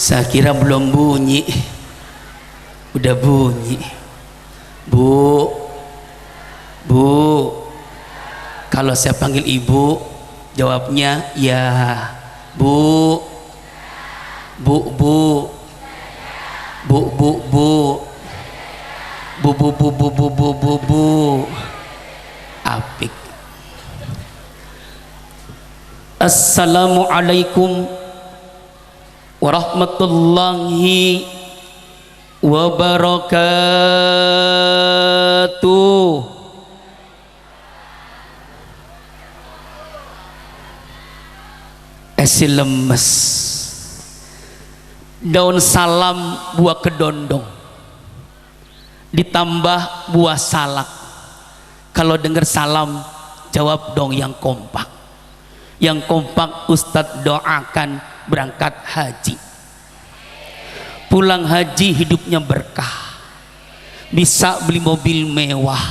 Saya kira belum bunyi, udah bunyi. Bu, bu, kalau saya panggil ibu, jawabnya ya. Bu, bu, bu, bu, bu, bu, bu, bu, bu, bu, bu, bu, bu, bu. Apik. Assalamualaikum warahmatullahi wabarakatuh. Esi lemes, daun salam buah kedondong ditambah buah salak. Kalau dengar salam jawab dong yang kompak. Yang kompak Ustadz doakan berangkat haji, pulang haji hidupnya berkah, bisa beli mobil mewah,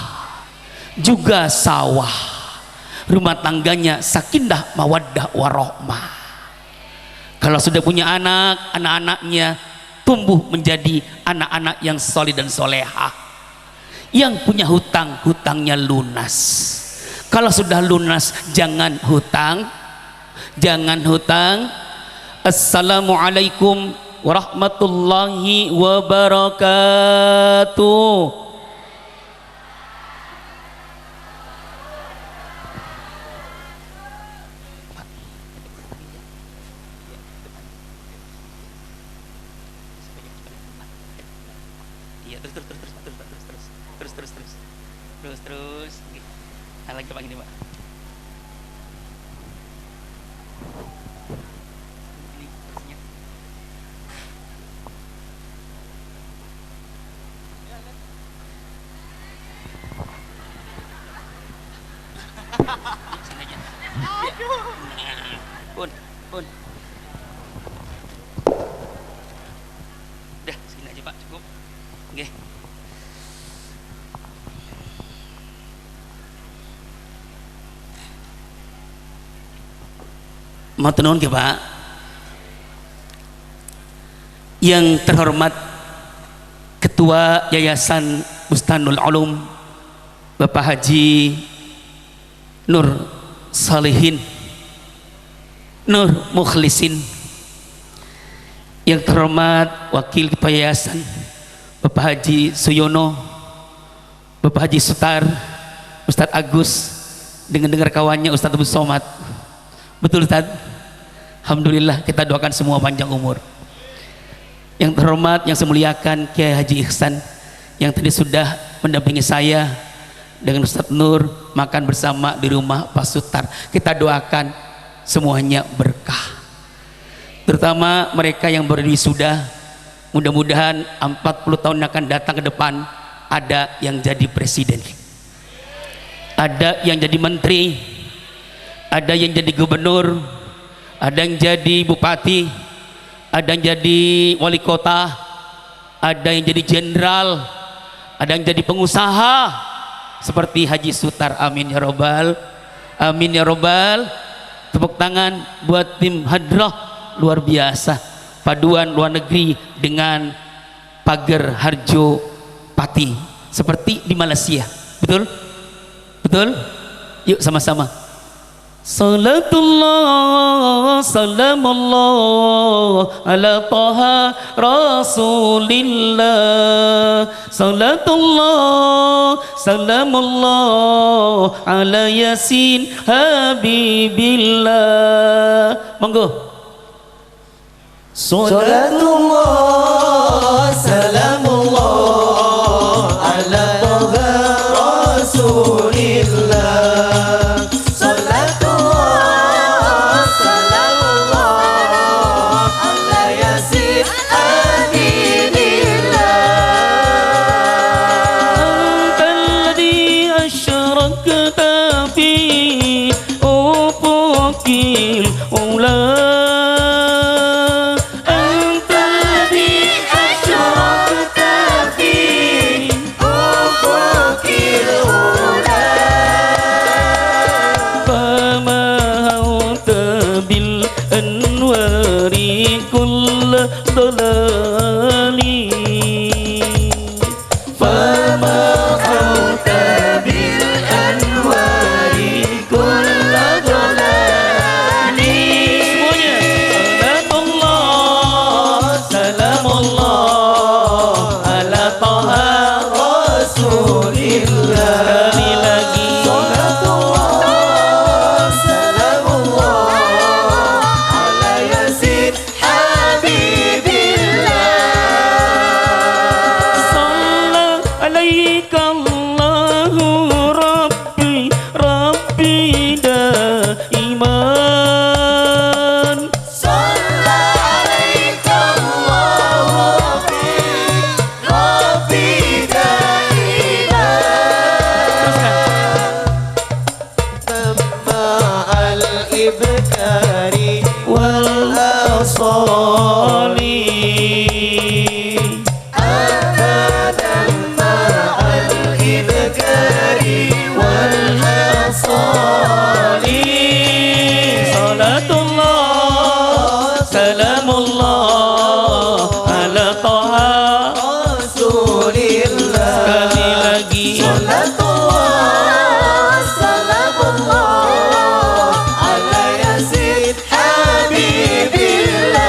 juga sawah, rumah tangganya sakinah mawaddah warohmah. Kalau sudah punya anak, anak-anaknya tumbuh menjadi anak-anak yang soleh dan solehah. Yang punya hutang, hutangnya lunas. Kalau sudah lunas jangan hutang, jangan hutang. Assalamualaikum warahmatullahi wabarakatuh. Terus. Nah, lagi Pak, gini Pak. Ini kursinya. Sini aja. Pun. Udah, sini aja Pak, cukup. Oke. Matur nuwun Pak. Yang terhormat Ketua Yayasan Bustanul Ulum Bapak Haji Nur Salihin Nur Mukhlisin, yang terhormat Wakil Ketua Yayasan Bapak Haji Suyono, Bapak Haji Sutar, Ustadz Agus dengan dengar kawannya Ustadz Abu Somad. Betul Ustadz? Alhamdulillah, kita doakan semua panjang umur. Yang terhormat, yang saya muliakan Kiai Haji Ihsan yang tadi sudah mendampingi saya dengan Ustadz Nur makan bersama di rumah Pak Sutar. Kita doakan semuanya berkah, terutama mereka yang baru wisuda. Mudah-mudahan 40 tahun akan datang ke depan ada yang jadi presiden, ada yang jadi menteri, ada yang jadi gubernur, ada yang jadi bupati, ada yang jadi wali kota, ada yang jadi jenderal, ada yang jadi pengusaha seperti Haji Sutar. Amin ya robbal, amin ya robbal. Tepuk tangan buat tim hadrah, luar biasa, paduan luar negeri dengan pagar Harjo Pati seperti di Malaysia. Betul? Betul? Yuk sama-sama. Salatullah salamullah ala taha rasulillah. Salatullah salamullah ala yasin habibillah. Monggo. Salatullah salamullah ala taha rasulillah. Allahu Rabbi Rabbi daiman. الإبكار والأصال أبدا مع الإبكار والأصال صلاة الله سلام الله على طه رسول الله. sekali lagi Salatullah, salamullah ala Yazid Habibillah.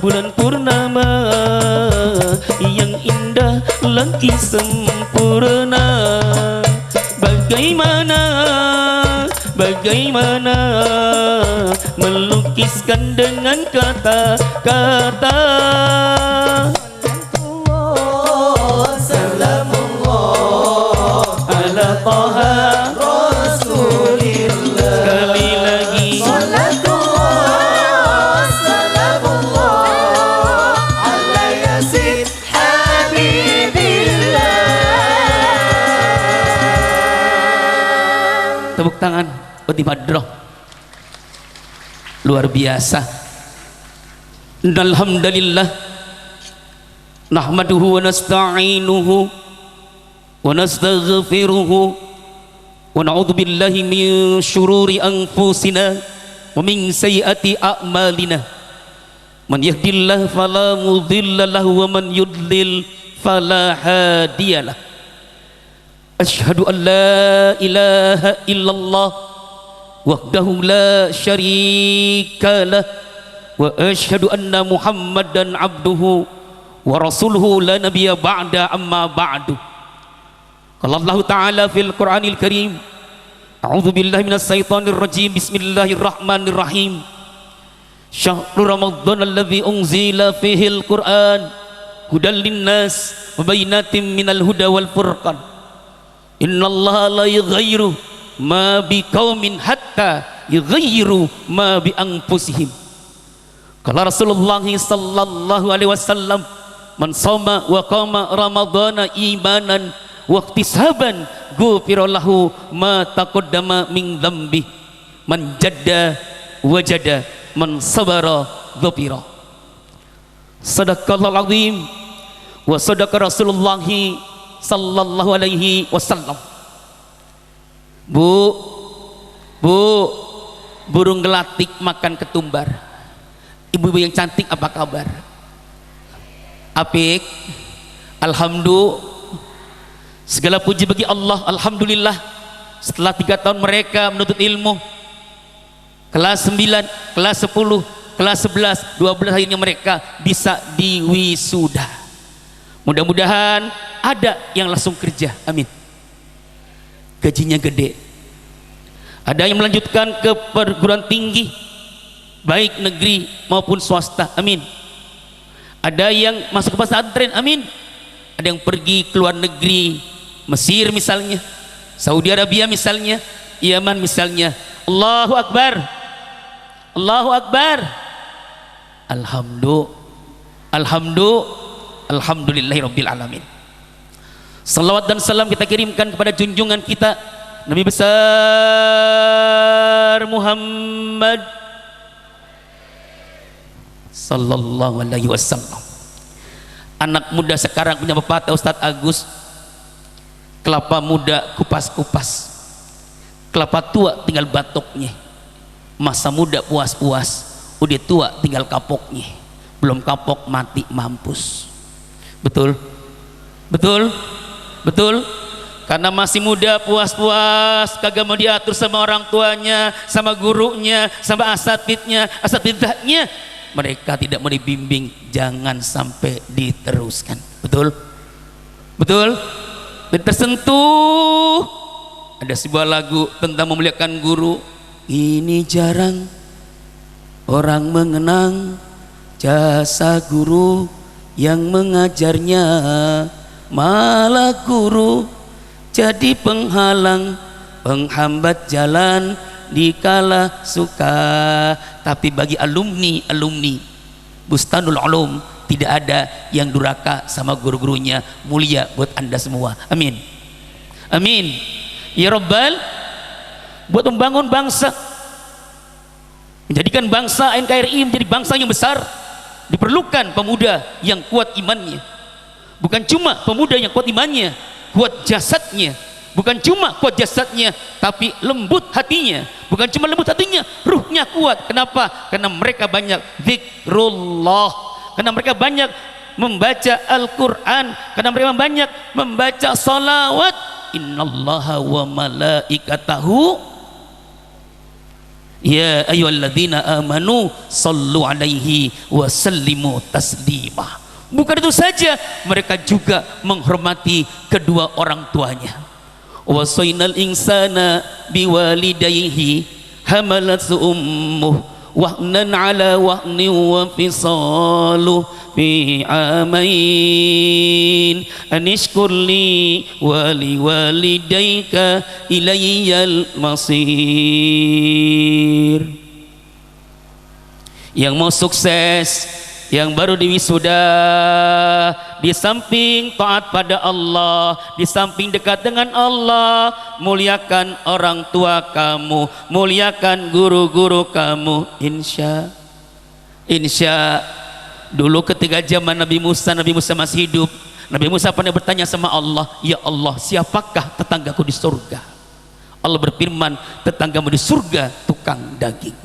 bulan purnama yang indah lagi sempurna. Bagaimana melukiskan dengan kata-kata. Salamullah Ala Taha Rasulillah. sekali lagi Salatullah, salamullah ala Yazid Habibillah. tepuk tangan Odi Madroh, luar biasa. Alhamdulillah nahmaduhu wa nasta'inuhu wa nastaghfiruhu wa na'udzu billahi min syururi anfusina wa min sayyiati a'malina. Man yahdihillahu fala mudilla lahu wa man yudlil fala hadiyalah. Asyhadu an la ilaha illallah wahdahu la syarika lah wa asyhadu anna Muhammadan abduhu wa rasuluhu la nabiyya ba'da amma ba'du. Qala Allah Ta'ala fil Qur'anil Karim, a'udzu billahi minas syaitonir rajim, bismillahirrahmanirrahim. Syahrul Ramadan alladzi unzila fihil Qur'an hudal linnas wa bayyinatin minal huda wal furqan. Innallaha la yughayyiru ma biqaumin hatta yughayyiru ma bi anfusihim. Kala Rasulullah sallallahu alaihi wasallam, man shoma wa qama ramadhana imanan wa ihtisaban ghufira lahu ma taqaddama min dzambi. Man jadda wajada, man sabara dhufira. Sadaqallahul azim wa sadaqa Rasulullah sallallahu alaihi wasallam. Bu, burung gelatik makan ketumbar. Ibu-ibu yang cantik, apa kabar? Apik, alhamdulillah, segala puji bagi Allah. Alhamdulillah, setelah 3 tahun mereka menuntut ilmu, kelas 9, kelas 10, kelas 11, 12, akhirnya mereka bisa diwisuda. Mudah-mudahan ada yang langsung kerja, amin, gajinya gede. Ada yang melanjutkan ke perguruan tinggi, baik negeri maupun swasta, amin. Ada yang masuk ke pesantren, amin. Ada yang pergi ke luar negeri, Mesir misalnya, Saudi Arabia misalnya, Yaman misalnya. Allahu Akbar, Allahu Akbar. Alhamdulillahirabbil alamin. Salawat dan salam kita kirimkan kepada junjungan kita Nabi besar Muhammad sallallahu alaihi wasallam. Anak muda sekarang punya pepatah Ustadz Agus, kelapa muda kupas-kupas, kelapa tua tinggal batoknya. Masa muda puas-puas, udah tua tinggal kapoknya. Belum kapok mati mampus. Betul? Betul? Betul? Karena masih muda puas-puas, kagak mau diatur sama orang tuanya, sama gurunya, sama asatidahnya. Mereka tidak mau dibimbing, jangan sampai diteruskan. Betul? Betul? Dan tersentuh. Ada sebuah lagu tentang memuliakan guru. Ini jarang orang mengenang jasa guru yang mengajarnya, malah guru jadi penghalang, penghambat jalan dikala suka. Tapi bagi alumni Bustanul Ulum tidak ada yang duraka sama guru-gurunya. Mulia buat anda semua, amin, amin ya Rabbal. Buat membangun bangsa, menjadikan bangsa NKRI menjadi bangsa yang besar, diperlukan pemuda yang kuat imannya. Bukan cuma pemuda yang kuat imannya, kuat jasadnya. Bukan cuma kuat jasadnya, tapi lembut hatinya. Bukan cuma lembut hatinya, ruhnya kuat. Kenapa? Karena mereka banyak zikrullah, karena mereka banyak membaca Al-Quran, karena mereka banyak membaca salawat. Innallaha wa malaikatahu ya ayyuhalladzina amanu sallu alaihi wa sallimu taslima. Bukan itu saja, mereka juga menghormati kedua orang tuanya. Wasainal insana biwalidayhi hamalathu ummuh wahnan ala wahni wa fisaluh fi amain anishkurli wali walidayka ilayyal masir. Yang mau sukses, yang baru diwisuda, di samping taat pada Allah, di samping dekat dengan Allah, muliakan orang tua kamu, muliakan guru-guru kamu. Insya dulu ketika zaman Nabi Musa masih hidup, Nabi Musa pernah bertanya sama Allah, ya Allah, siapakah tetanggaku di surga? Allah berfirman, tetanggamu di surga tukang daging.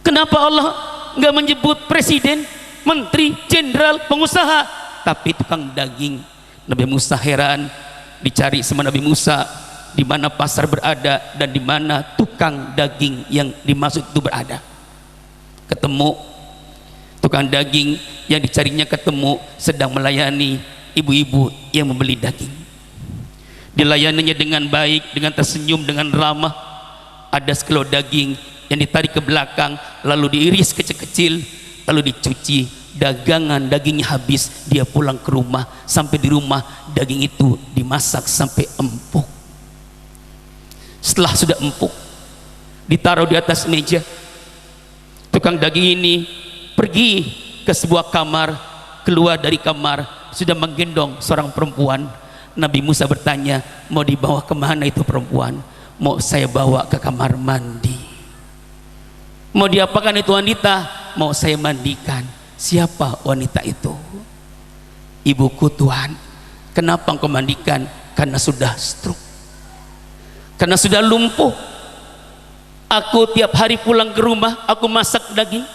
Kenapa Allah nggak menyebut presiden, menteri, jenderal, pengusaha, tapi tukang daging? Nabi Musa heran, dicari sama Nabi Musa di mana pasar berada dan di mana tukang daging yang dimaksud itu berada. Ketemu tukang daging yang dicarinya, ketemu sedang melayani ibu-ibu yang membeli daging. Dilayaninya dengan baik, dengan tersenyum, dengan ramah. Ada sekilo daging yang ditarik ke belakang, lalu diiris kecil-kecil, lalu dicuci. Dagangan dagingnya habis, dia pulang ke rumah. Sampai di rumah daging itu dimasak sampai empuk. Setelah sudah empuk, ditaruh di atas meja. Tukang daging ini pergi ke sebuah kamar, keluar dari kamar sudah menggendong seorang perempuan. Nabi Musa bertanya, mau dibawa kemana itu perempuan? Mau saya bawa ke kamar mandi. Mau diapakan itu wanita? Mau saya mandikan. Siapa wanita itu? Ibuku Tuhan. Kenapa engkau mandikan? Karena sudah stroke, karena sudah lumpuh. Aku tiap hari pulang ke rumah, aku masak daging,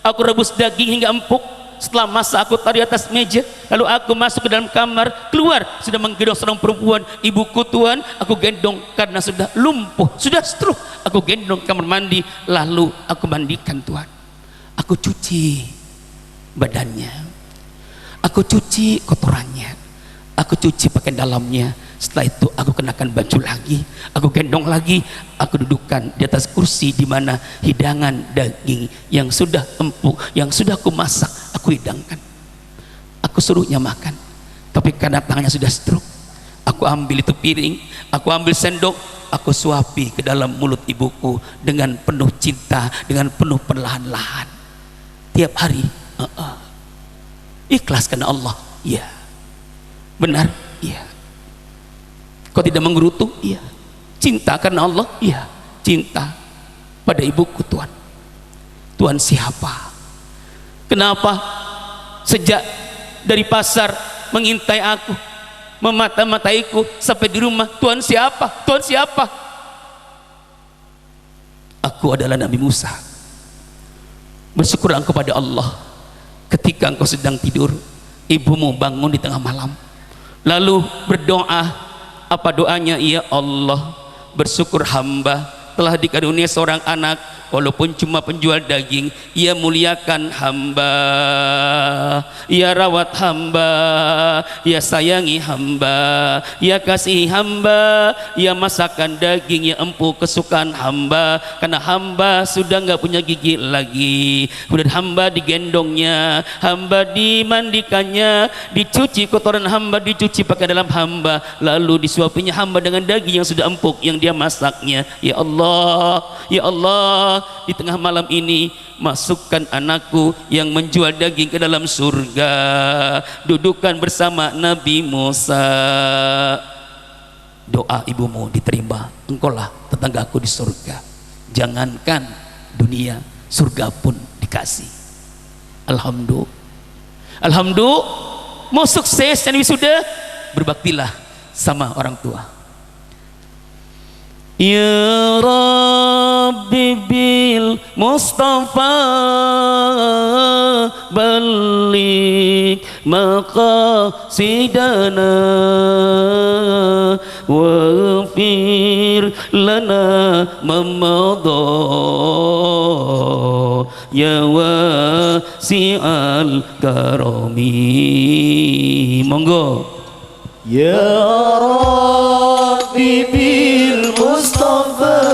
aku rebus daging hingga empuk. Setelah masak aku taruh di atas meja, lalu aku masuk ke dalam kamar, keluar sudah menggendong seorang perempuan. Ibuku Tuhan, aku gendong karena sudah lumpuh, sudah stroke. Aku gendong ke kamar mandi, lalu aku mandikan Tuhan. Aku cuci badannya, aku cuci kotorannya, aku cuci pakaian dalamnya. Setelah itu aku kenakan baju lagi, aku gendong lagi, aku dudukkan di atas kursi di mana hidangan daging yang sudah empuk, yang sudah aku masak, aku hidangkan. Aku suruhnya makan, tapi karena tangannya sudah stroke, aku ambil itu piring, aku ambil sendok, aku suapi ke dalam mulut ibuku dengan penuh cinta, dengan penuh perlahan-lahan. Tiap hari, ikhlas karena Allah, iya. Benar, iya. Kau tidak menggerutu? Iya. Cinta karena Allah? Iya. Cinta pada ibuku Tuhan. Tuhan siapa? Kenapa sejak dari pasar mengintai aku, memata-mataiku sampai di rumah? Tuhan siapa? Tuhan siapa? Aku adalah Nabi Musa. Bersyukurlah engkau pada Allah ketika engkau sedang tidur, ibumu bangun di tengah malam, lalu berdoa. Apa doanya? Ya Allah, bersyukur hamba telah dikaruniai seorang anak walaupun cuma penjual daging, ia muliakan hamba, ia rawat hamba, ia sayangi hamba, ia kasihi hamba, ia masakan daging yang empuk kesukaan hamba, karena hamba sudah nggak punya gigi lagi. Kemudian hamba digendongnya, hamba dimandikannya, dicuci kotoran hamba, dicuci pakai dalam hamba, lalu disuapinya hamba dengan daging yang sudah empuk yang dia masaknya. Ya Allah, ya Allah, di tengah malam ini masukkan anakku yang menjual daging ke dalam surga, dudukan bersama Nabi Musa. Doa ibumu diterima, engkaulah tetanggaku di surga. Jangankan dunia, surga pun dikasih. Alhamdulillah, alhamdulillah. Mau sukses dan wisuda, berbaktilah sama orang tua. Ya Rabbi bil Mustafa balik maqasidana waghfir lana mamadha ya wasi'al karami. Monggo. Ya Rabbi bil Mustafa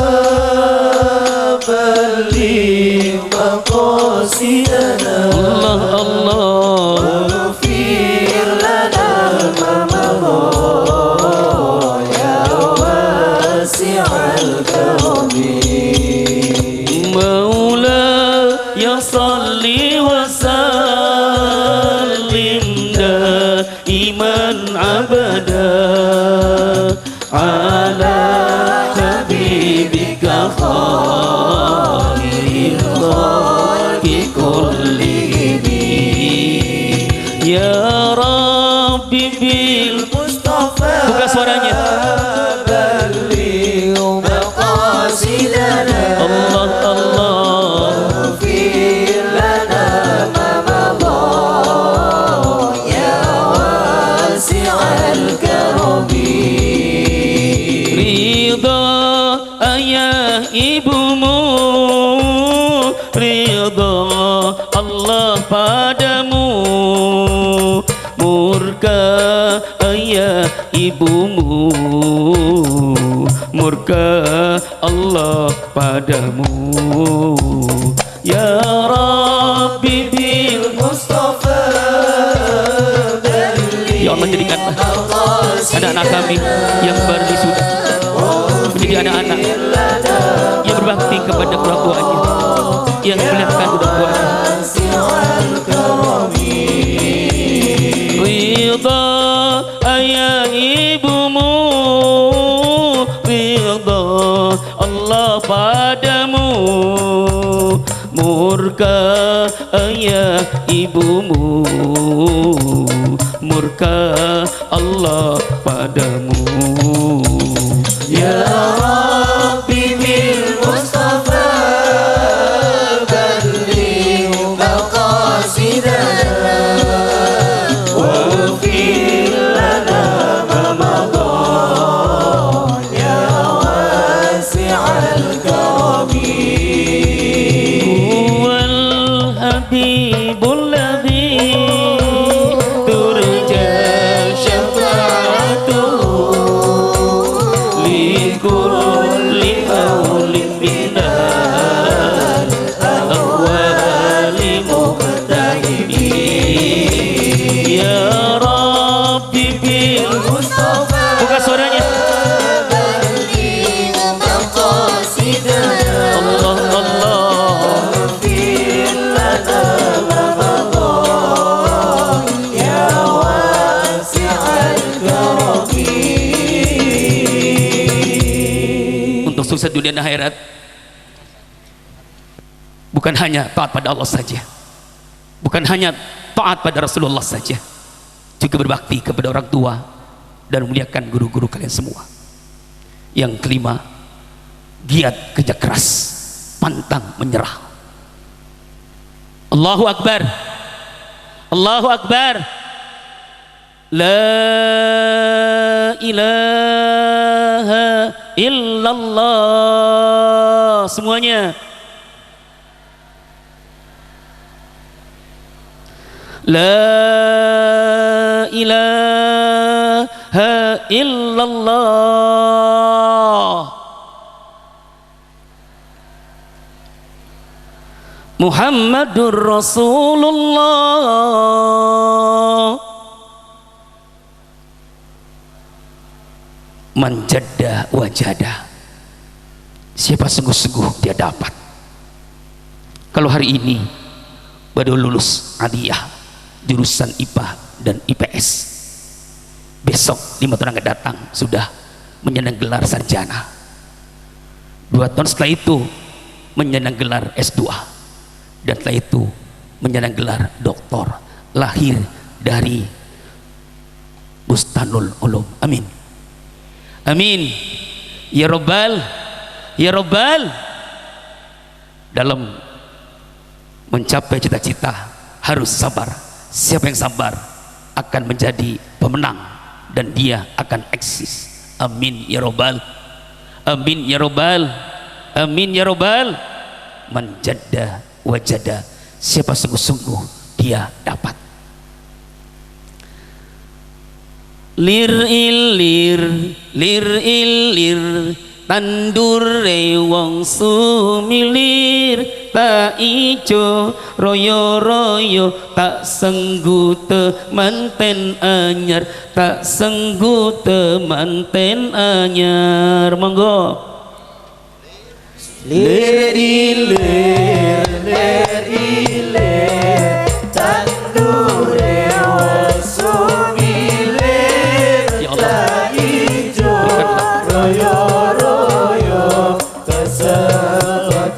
balligh maqasidana Allah Allah, waghfir lana ma madha ya wasi'al karami. Maula ya salli wa sallim daiman abada ala habibika khairil khalqi kullihim. Ya Rabbi bil Mustafa buka suaranya. balligh maqasidana Allah Allah, waghfir lana ma madha ya wasi'al karami. ridha ayah ibumu, ridha Allah padamu, murka ayah ibumu, murka Allah padamu. Ya Rabbi bil Mustafa balligh Ya Allah, jadikanlah anak-anak kami yang berwisuda menjadi anak-anak yang berbakti kepada orang tuanya, yang melihatkan orang tuanya. wasi'al karami. Ridha ayah ibumu, ridha Allah padamu, murka ayah ibumu, murka Allah padamu. Ya Rabbi bil Mustafa balligh maqasidana waghfir lana ma madha ya wasi'al karami. Huwal habibul ladzi turja syafa'atuhu li kulli haulin minal awwali muqtahimi. Ya Rabbi bil Mustafa buka suaranya. balligh maqasidana Allah Allah, waghfir lana ma madha ya wasi'al karami. untuk sukses dunia dan akhirat bukan hanya taat pada Allah saja, bukan hanya taat pada Rasulullah saja, juga berbakti kepada orang tua dan memuliakan guru-guru kalian semua. Yang kelima, giat kerja keras, pantang menyerah. Allahu Akbar, Allahu Akbar. La ilaha illallah. Semuanya La ilaha illallah Muhammadur Rasulullah. Man jadda wajada, siapa sungguh-sungguh dia dapat. Kalau hari ini baru lulus aliyah jurusan IPA dan IPS, besok 5 tahun akan datang sudah menyandang gelar sarjana, 2 tahun setelah itu menyandang gelar S2, dan setelah itu menyandang gelar doktor, lahir dari Bustanul Ulum. Amin, amin ya robbal, ya robbal. Dalam mencapai cita-cita harus sabar. Siapa yang sabar akan menjadi pemenang dan dia akan eksis. Amin ya robbal, amin ya robbal, amin ya robbal. Man jadda wajada, siapa sungguh-sungguh dia dapat. Lir ilir, lir ilir, tandure wong sumilir, tak ijo royo royo, tak senggute manten anyar, tak senggute manten anyar. Monggo. Lir ilir, lir ilir, tandure wong sumilir, Ya Allah, tak ijo berikanlah royo royo, kesempatan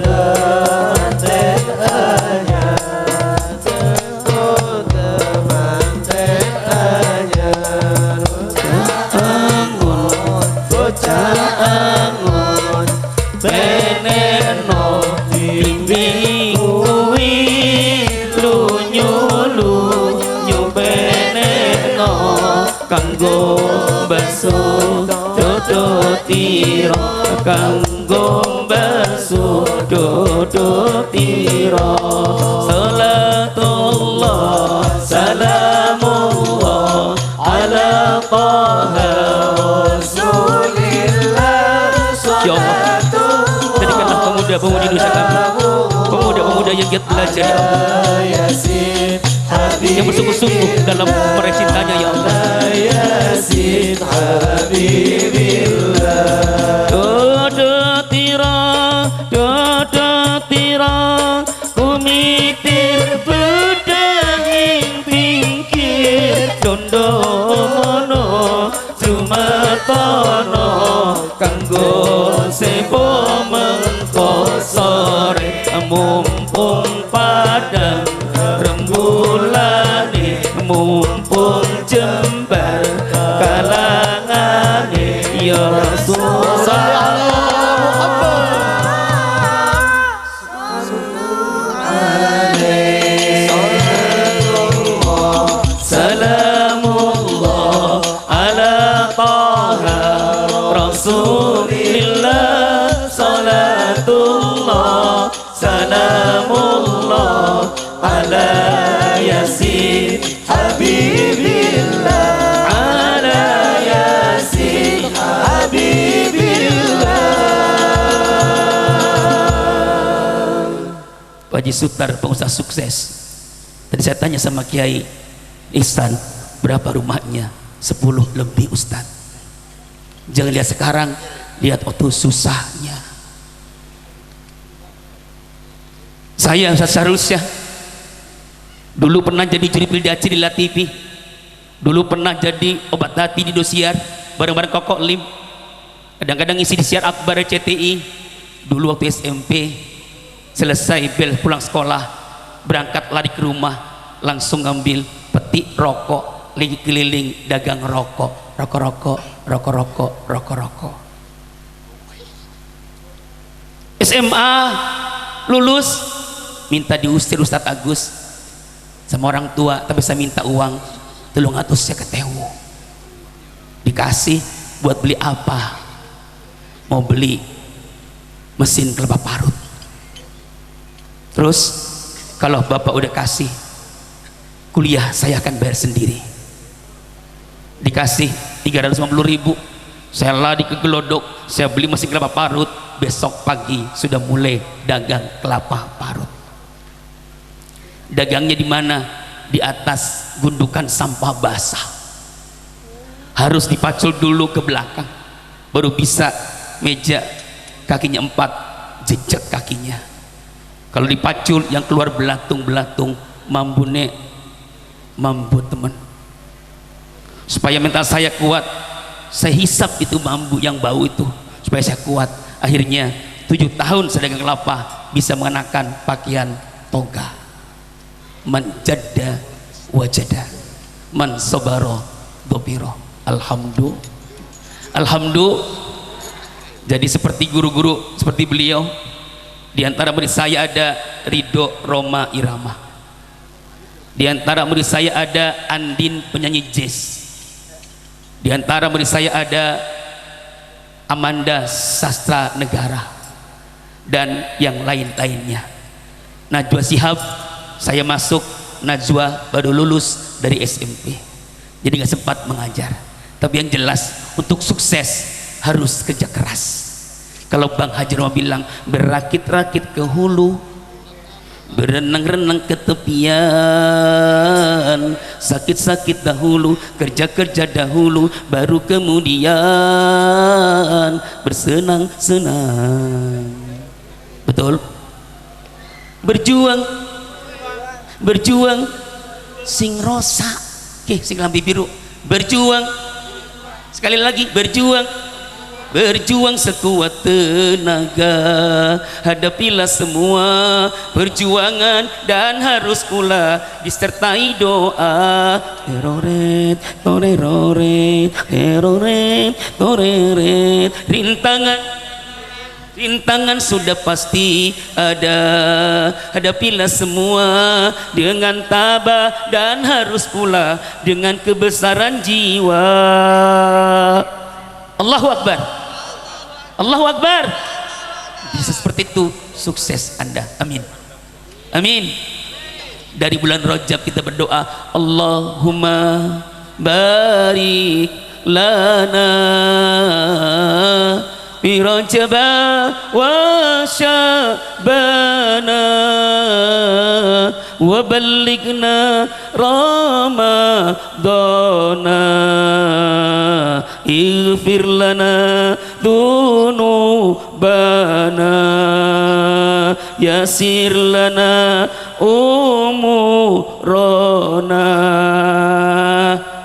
ten anyar, kesempatan anyar. angun, Bocah angon, beneno bimbing kuwi lunyu lunyu beneno kanggo baso dodo tiro, kanggo baso dodo tiro. Salatullah salamullah ala taha Rasulillah. Ya Allah, jadikanlah pemuda-pemudi Indonesia kami pemuda-pemuda yang giat belajar ya Allah, Yasin yang bersungguh-sungguh dalam meraih cintanya ya Allah. Yasin Habibillah. Dodo tira kumitir bedanging pinggir, dondo mono Jumatono kanggo sepo mengko sore, mumpung padang rembulane, mumpung jembar kalangane ya Rasulullah. Salamullah ala taha Rasulillah. Salatullah salamullah ala Yasin Habibillah. ala Yasin Habibillah. Pak Haji Sutar, pengusaha sukses. Tadi saya tanya sama Kiai Ihsan, berapa rumahnya? 10 lebih Ustaz. Jangan lihat sekarang, lihat waktu susahnya. Saya Ustaz Syarulsyah dulu pernah jadi juri pildaci di Latifi, dulu pernah jadi obat hati di Dosiar bareng-bareng Kokok Lim, kadang-kadang isi di siar akbar CTI. Dulu waktu SMP selesai bel pulang sekolah, berangkat lari ke rumah, langsung ngambil peti rokok, lagi keliling dagang rokok, rokok. SMA lulus, minta diusir Ustadz Agus sama orang tua, tapi saya minta uang 300 saya ketewu, dikasih buat beli apa? Mau beli mesin kelapa parut. Terus kalau bapak udah kasih kuliah saya akan bayar sendiri. Dikasih 350.000, saya lari ke Gelodok, saya beli mesin kelapa parut. Besok pagi sudah mulai dagang kelapa parut. Dagangnya di mana? Di atas gundukan sampah basah. Harus dipacul dulu ke belakang, baru bisa meja kakinya 4, jejak kakinya. Kalau dipacul yang keluar belatung-belatung, mambune mambu teman. Supaya mental saya kuat, saya hisap itu mambu yang bau itu supaya saya kuat. Akhirnya 7 tahun saya dagang kelapa, bisa mengenakan pakaian toga. Man jadda wajada, man sabaro dobiro. Alhamdulillah. Jadi seperti guru-guru seperti beliau, di antara murid saya ada Ridho Roma Irama, di antara murid saya ada Andin penyanyi jazz, di antara murid saya ada Amanda Sastra Negara, dan yang lain-lainnya. Najwa Shihab, saya masuk Najwa baru lulus dari SMP, jadi nggak sempat mengajar. Tapi yang jelas untuk sukses harus kerja keras. Kalau Bang Haji Roma bilang berakit-rakit ke hulu, berenang-renang ke tepian, sakit-sakit dahulu, kerja-kerja dahulu, baru kemudian bersenang-senang. Betul? Berjuang sing rosa, sing lampi biru, berjuang. Sekali lagi, berjuang sekuat tenaga, hadapilah semua perjuangan dan harus pula disertai doa. Teroret, toreroret, teroret, toreret, rintangan sudah pasti ada, hadapilah semua dengan tabah dan harus pula dengan kebesaran jiwa. Allahu Akbar, Allahu Akbar. Bisa seperti itu sukses Anda. Amin, amin. Dari bulan Rajab kita berdoa, Allahumma barik lana fi Rajab wa Sya'bana wa ballighna Ramadana, ighfir lana dunubana, yasir lana umurana.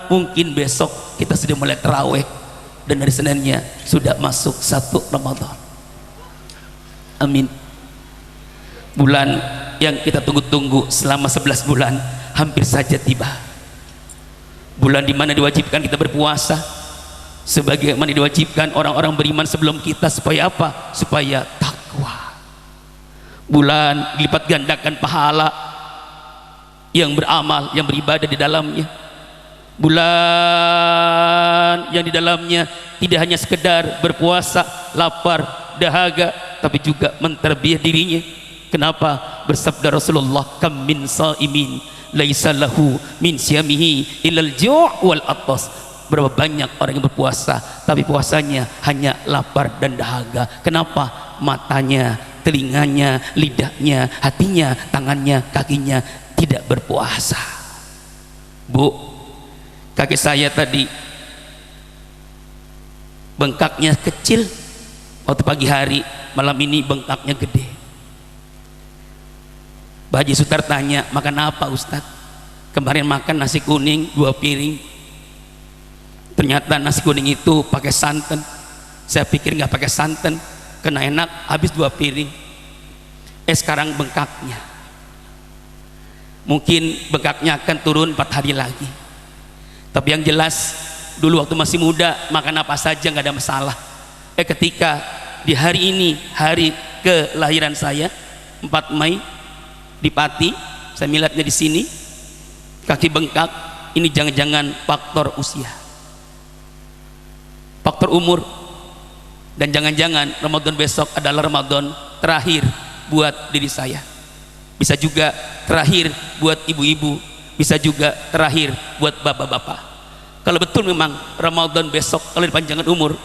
Mungkin besok kita sudah mulai tarawih dan dari Seninnya sudah masuk 1 Ramadan. Amin. Bulan yang kita tunggu-tunggu selama 11 bulan hampir saja tiba. Bulan di mana diwajibkan kita berpuasa sebagaimana diwajibkan orang-orang beriman sebelum kita, supaya apa? Supaya takwa. Bulan dilipat gandakan pahala yang beramal, yang beribadah di dalamnya. Bulan yang di dalamnya tidak hanya sekedar berpuasa, lapar, dahaga, tapi juga menterbiah dirinya. Kenapa? Bersabda Rasulullah, kam min saimin laisa lahu min siyamihi illal ju' wal atas. Berapa banyak orang yang berpuasa tapi puasanya hanya lapar dan dahaga. Kenapa? Matanya, telinganya, lidahnya, hatinya, tangannya, kakinya tidak berpuasa. Bu, kaki saya tadi bengkaknya kecil waktu pagi hari, malam ini bengkaknya gede. Pak Haji Sutar tanya, makan apa Ustadz? Kemarin makan nasi kuning 2 piring, ternyata nasi kuning itu pakai santan. Saya pikir nggak pakai santan kena enak, habis 2 piring. Sekarang bengkaknya, mungkin bengkaknya akan turun 4 hari lagi. Tapi yang jelas dulu waktu masih muda makan apa saja nggak ada masalah. Ketika di hari ini, hari kelahiran saya 4 Mei di Pati, saya miladnya di sini, kaki bengkak. Ini jangan-jangan faktor usia, faktor umur, dan jangan-jangan Ramadan besok adalah Ramadan terakhir buat diri saya. Bisa juga terakhir buat ibu-ibu, bisa juga terakhir buat bapak-bapak. Kalau betul memang Ramadan besok kalau dipanjangkan umur,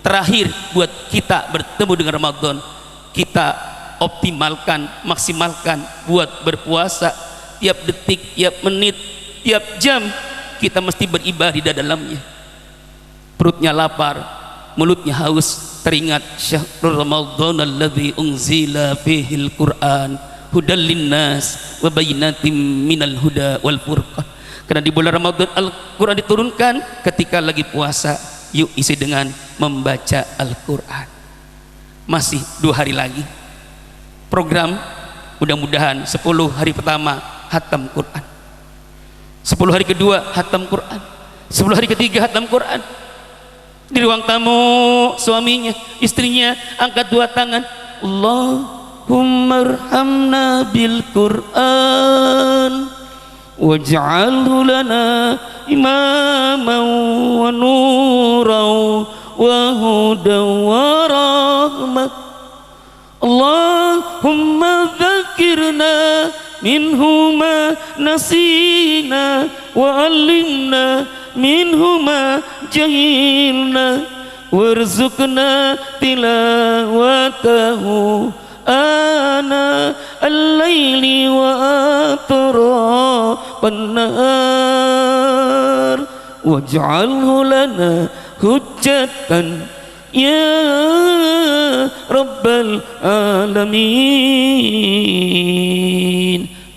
terakhir buat kita bertemu dengan Ramadan, kita optimalkan, maksimalkan buat berpuasa. Tiap detik, tiap menit, tiap jam kita mesti beribadah di dalamnya. Perutnya lapar, mulutnya haus, teringat syahrul Ramadan alladzi unzila fihil Qur'an hudal linnas wa bayyinatin minal huda wal furqan. Karena di bulan Ramadan Al-Quran diturunkan, ketika lagi puasa yuk isi dengan membaca Al-Quran. Masih 2 hari lagi program, mudah-mudahan 10 hari pertama hatam Quran, 10 hari kedua hatam Quran, 10 hari ketiga hatam Quran. Di ruang tamu suaminya, istrinya angkat 2 tangan, Allahumma arhamna bil Quran waj'alhu lana imaman wa nuran wa hudan wa rahmah. Allahumma dzakirna minhu ma nasina wa alimna minhu ma jahilna warzuqna tilawatahu ana al-laili wa atrafan nahar waj'alhu lana hujjatan ya rabbal alamin.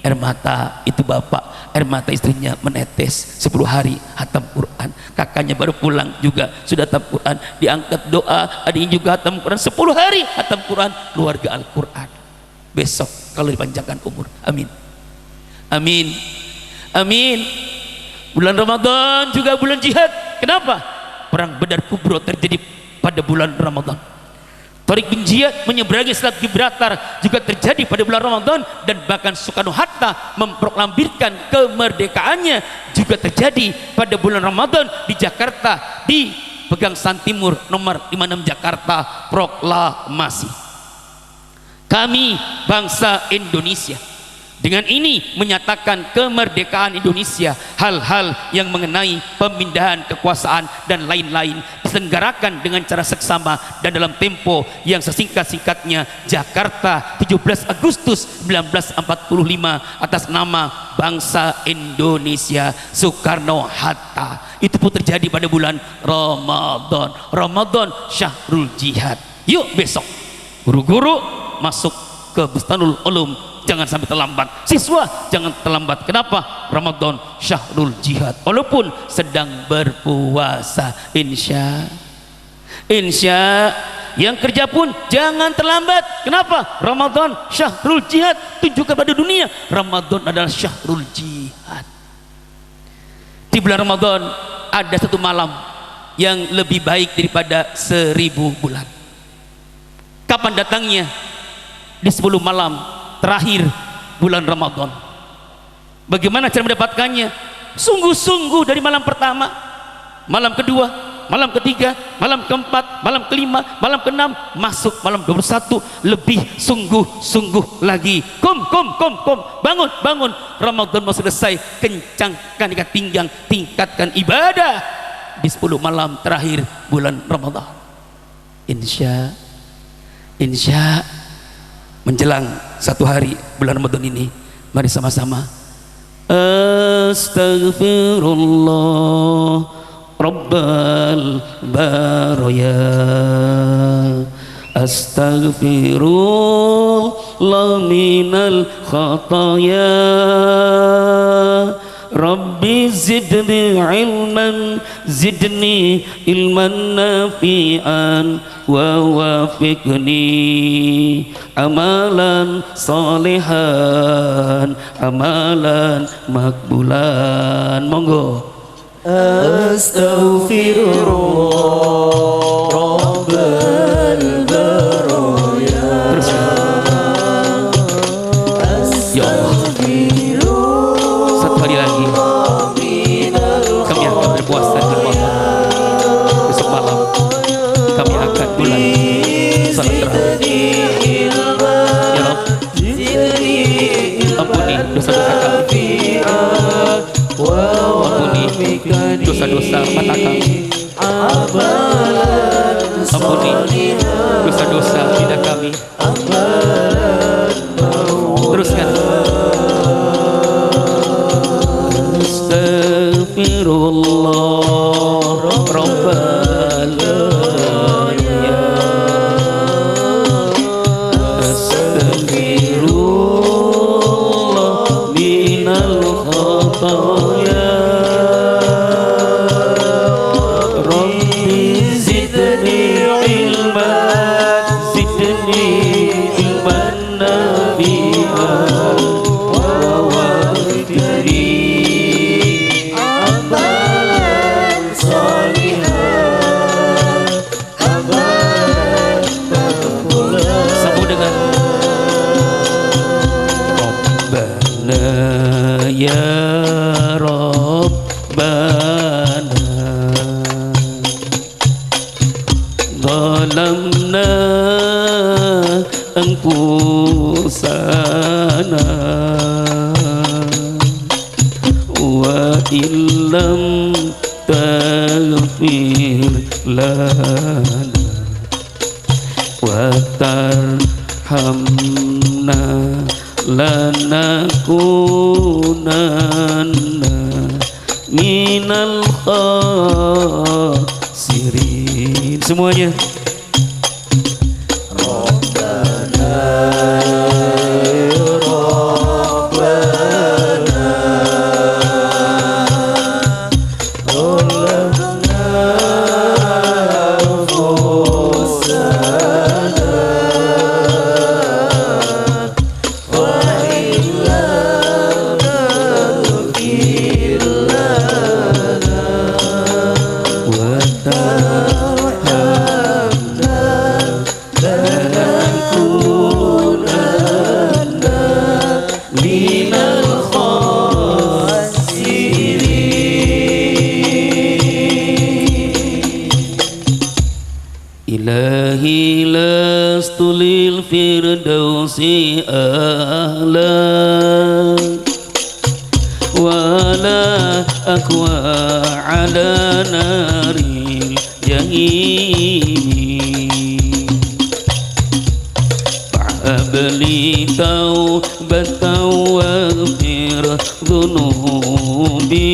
Air mata itu bapak, air mata istrinya menetes 10 hari hatam Quran. Kakaknya baru pulang juga sudah hatam Quran, diangkat doa, adiknya juga hatam Quran 10 hari hatam Quran, keluarga Al-Quran. Besok kalau dipanjangkan umur, amin amin amin. Bulan Ramadan juga bulan jihad. Kenapa? Perang Badar Kubro terjadi pada bulan Ramadan. Tariq bin Ziyad menyeberangi Selat Gibraltar juga terjadi pada bulan Ramadan, dan bahkan Soekarno-Hatta memproklamirkan kemerdekaannya juga terjadi pada bulan Ramadan di Jakarta, di Pegangsaan Timur nomor 56 Jakarta, proklamasi. Kami bangsa Indonesia dengan ini menyatakan kemerdekaan Indonesia. Hal-hal yang mengenai pemindahan kekuasaan dan lain-lain diselenggarakan dengan cara seksama dan dalam tempo yang sesingkat-singkatnya. Jakarta 17 Agustus 1945 atas nama bangsa Indonesia Soekarno-Hatta. Itu pun terjadi pada bulan Ramadan. Ramadan syahrul jihad. Yuk besok guru-guru masuk ke Bustanul Ulum, jangan sampai terlambat. Siswa jangan terlambat. Kenapa? Ramadan syahrul jihad, walaupun sedang berpuasa. Insya yang kerja pun jangan terlambat. Kenapa? Ramadan syahrul jihad, tunjukkan pada dunia Ramadan adalah syahrul jihad. Di bulan Ramadan ada satu malam yang lebih baik daripada 1000 bulan. Kapan datangnya? Di 10 malam terakhir bulan Ramadan. Bagaimana cara mendapatkannya? Sungguh-sungguh dari malam pertama, malam kedua, malam ketiga, malam keempat, malam kelima, malam keenam, masuk malam 21, lebih sungguh-sungguh lagi. Bangun. Ramadan mau selesai, kencangkan ikat pinggang, tingkatkan ibadah di 10 malam terakhir bulan Ramadan. Insya menjelang 1 hari bulan Ramadan ini, mari sama-sama Astaghfirullah Rabbal Baraya, Astaghfirullah minal khataya, Rabbi zidni ilman, zidni ilman nafi'an, wa wafiqni amalan salihan, amalan makbulan. Monggo. Astaghfirullah Rabbal Baraya. Terus ya Allah, 1 hari lagi kami akan berpuasa di Ramadan. Besok malam kami akan bulan salat terakhir. Ya Rabb, ampuni dosa-dosa kami. dosa-dosa mata kami. Ampuni dosa-dosa lidah kami. Teruskan. Astagfirullah Rabbal Astagfirullah minal khataya. Rabbi zidni ilman, zidni ilman nabi'an wa wafiri amalan salihan, amalan makbulan. Sambung dengan Rabbana ya Rabbana zalamna anfusana wa illam taghfir lana wa tarhamna lanakunanna minal khasirin. Semuanya. Ilahi lastu lil firdausi ahla wala akwa ala naril jahim fa'abli taubatan waghfir dhunubi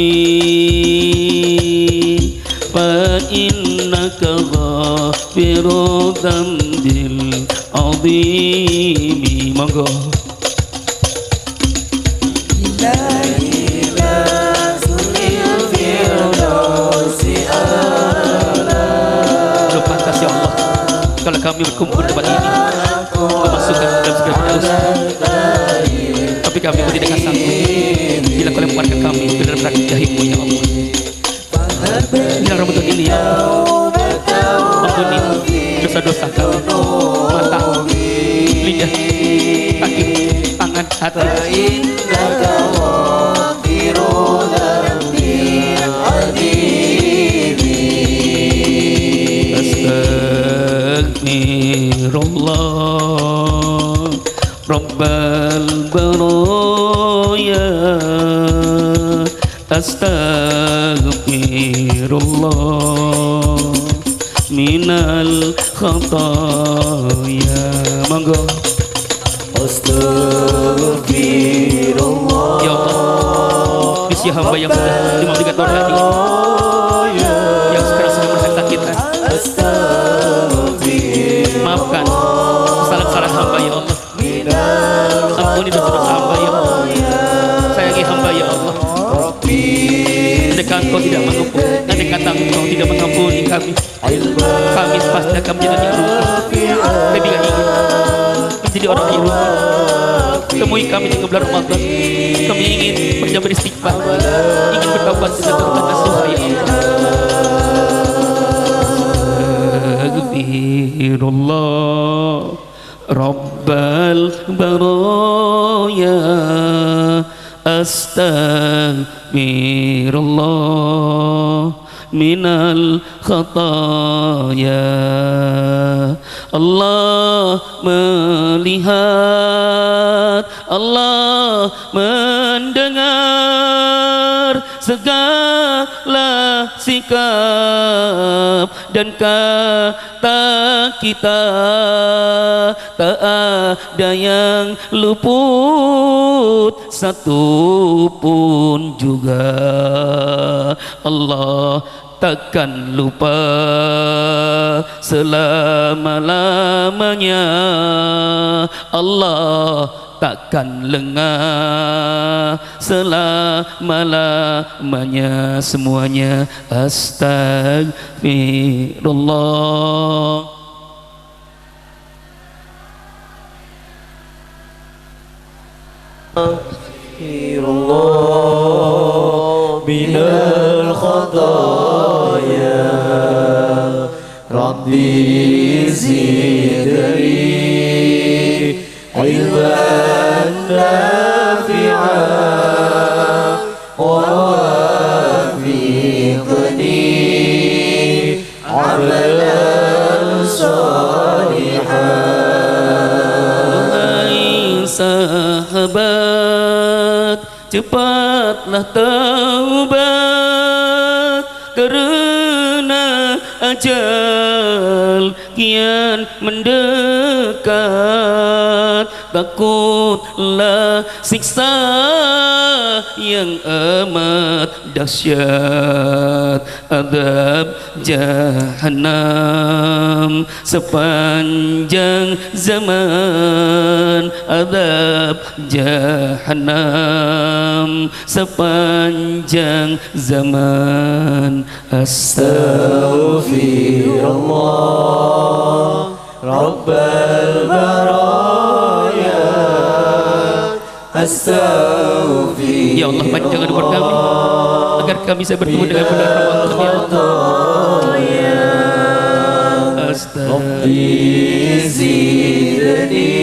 fa innaka ghafiru dzambil azim. Monggo. Pantas ya Allah kalau kami berkumpul di tempat ini memasukkan dalam segala dosa, tapi kami pun tidak akan sanggup bila kau lemparkan kami ke dalam neraka jahimmu ya Allah. Bila Ramadan ini ya ampuni dosa-dosa kami, mata, lidah, kaki, tangan, hati. Astagfirullah Rabbal baraya. Astagfirullah minal khataya. Monggo. Astagfirullah. Ya Allah, misi hamba yang sudah 53 tahun lagi yang sekarang sedang merasakan kesakitan, maafkan kesalahan hamba ya Allah. Ampuni dosa-dosa hamba ya Allah. Sayangi hamba ya Allah. Andaikan Engkau tidak mengampuni, andaikan Engkau tidak mengampuni kami pasti akan menjadi rugi. Kami tidak ingin menjadi orang yang rugi. Temui kami di bulan Ramadan. Kami ingin berjam beristighfar, ingin bertaubat dengan Tuhan nasuha ya Allah. Astagfirullah Rabbal baraya. Astagfirullah minal khataya. Allah melihat, Allah mendengar segala sikap dan kata kita, tak ada yang luput satu pun juga. Allah takkan lupa selama-lamanya. Allah takkan lengah selama-lamanya. Semuanya astagfirullah. Astaghfirullah minal khataaya Rabbi zidni ilman nafi'an wa wafiqni amalan salihan. Hai sahabat, cepatlah taubat kerana ajal kian mendekat. Takutlah siksa yang amat dahsyat, azab Jahannam sepanjang zaman, azab Jahannam sepanjang zaman. Astaghfirullah Rabbal baraya Astaghfirullah. Ya Allah, panjangkan umur kami agar kami bisa bertemu dengan bulan Ramadan. Ya Rabbi zidni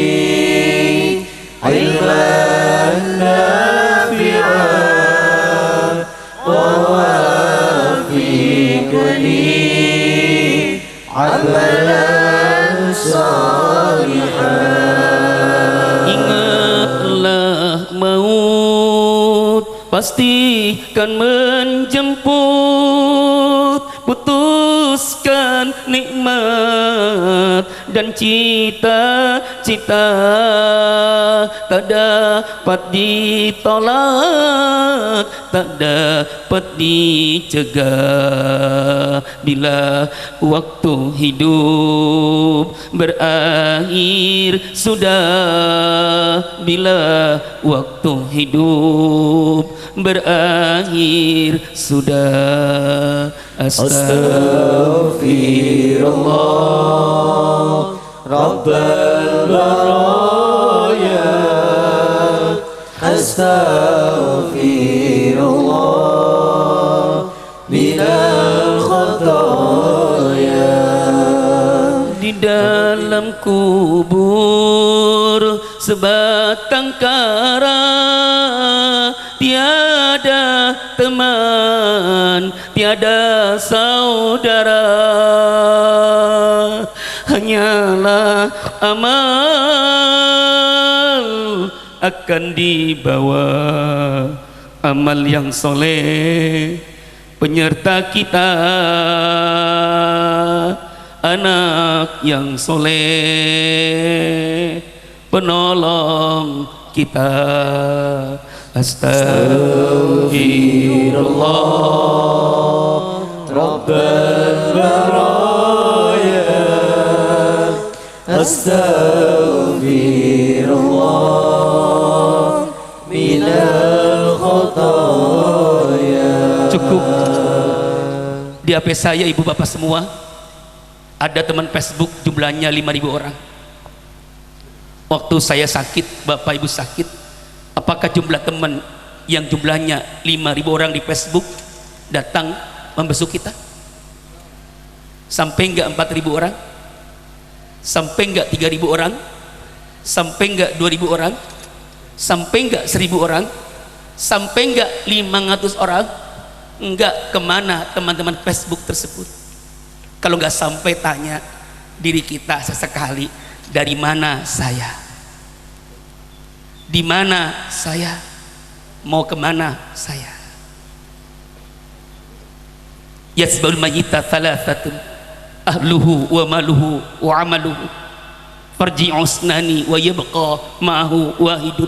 ilman nafi'an wa wafiqni amalan salihan. Ingatlah maut pasti kan menjemput, putuskan nikmat dan cita-cita tak dapat ditolak, tak dapat dicegah. Bila waktu hidup berakhir sudah, bila waktu hidup berakhir sudah. Astaghfirullah Rabbal baraya Astaghfirullah minal khataaya. Di dalam kubur sebatang kara, tiada teman, tiada saudara, hanyalah amal akan dibawa, amal yang soleh penyerta kita, anak yang soleh penolong kita. Astaghfirullah Rabbal baraya Astaghfirullah minal khataaya. Cukup di HP saya, ibu bapak semua, ada teman Facebook jumlahnya 5.000 orang. Waktu saya sakit, bapak ibu sakit, apakah jumlah teman yang jumlahnya 5.000 orang di Facebook datang membesuk kita? Sampai enggak 4.000 orang? Sampai enggak 3.000 orang? Sampai enggak 2.000 orang? Sampai enggak 1.000 orang? Sampai enggak 500 orang? Enggak. Kemana teman-teman Facebook tersebut? Kalau enggak sampai, tanya diri kita sesekali, dari mana saya? Di mana saya? Mau kemana saya? yasbahul mayyita thalathatun ahluhu wa maluhu wa amaluhu farji'u usnani wa yabqa ma'ahu wahidun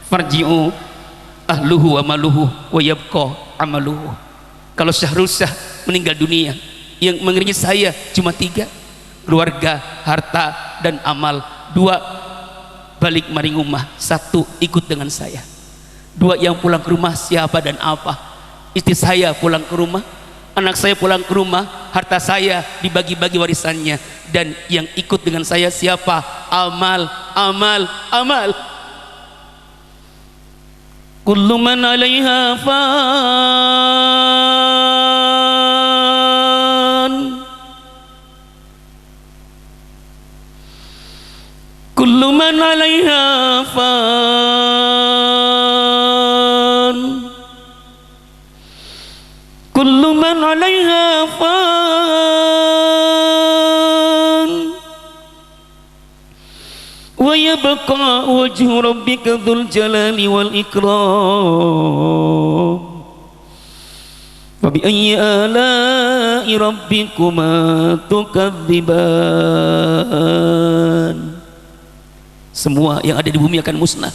farji'u ahluhu wa maluhu wa yabqa amaluhu. Kalau Syahrul Syah meninggal dunia, yang mengiringi saya cuma 3, keluarga, harta, dan amal. 2 balik maring rumah, 1 ikut dengan saya. 2 yang pulang ke rumah siapa dan apa? Istri saya pulang ke rumah, anak saya pulang ke rumah, harta saya dibagi-bagi warisannya, dan yang ikut dengan saya siapa? Amal, amal, amal. Kullu man 'alaiha fan, kullu man 'alaiha fan, kullu man 'alaiha fan, wa yabqa wajhu rabbika dzul jalali wal ikram. Wa bi ayyi ala'i rabbikuma tukadziban. Semua yang ada di bumi akan musnah.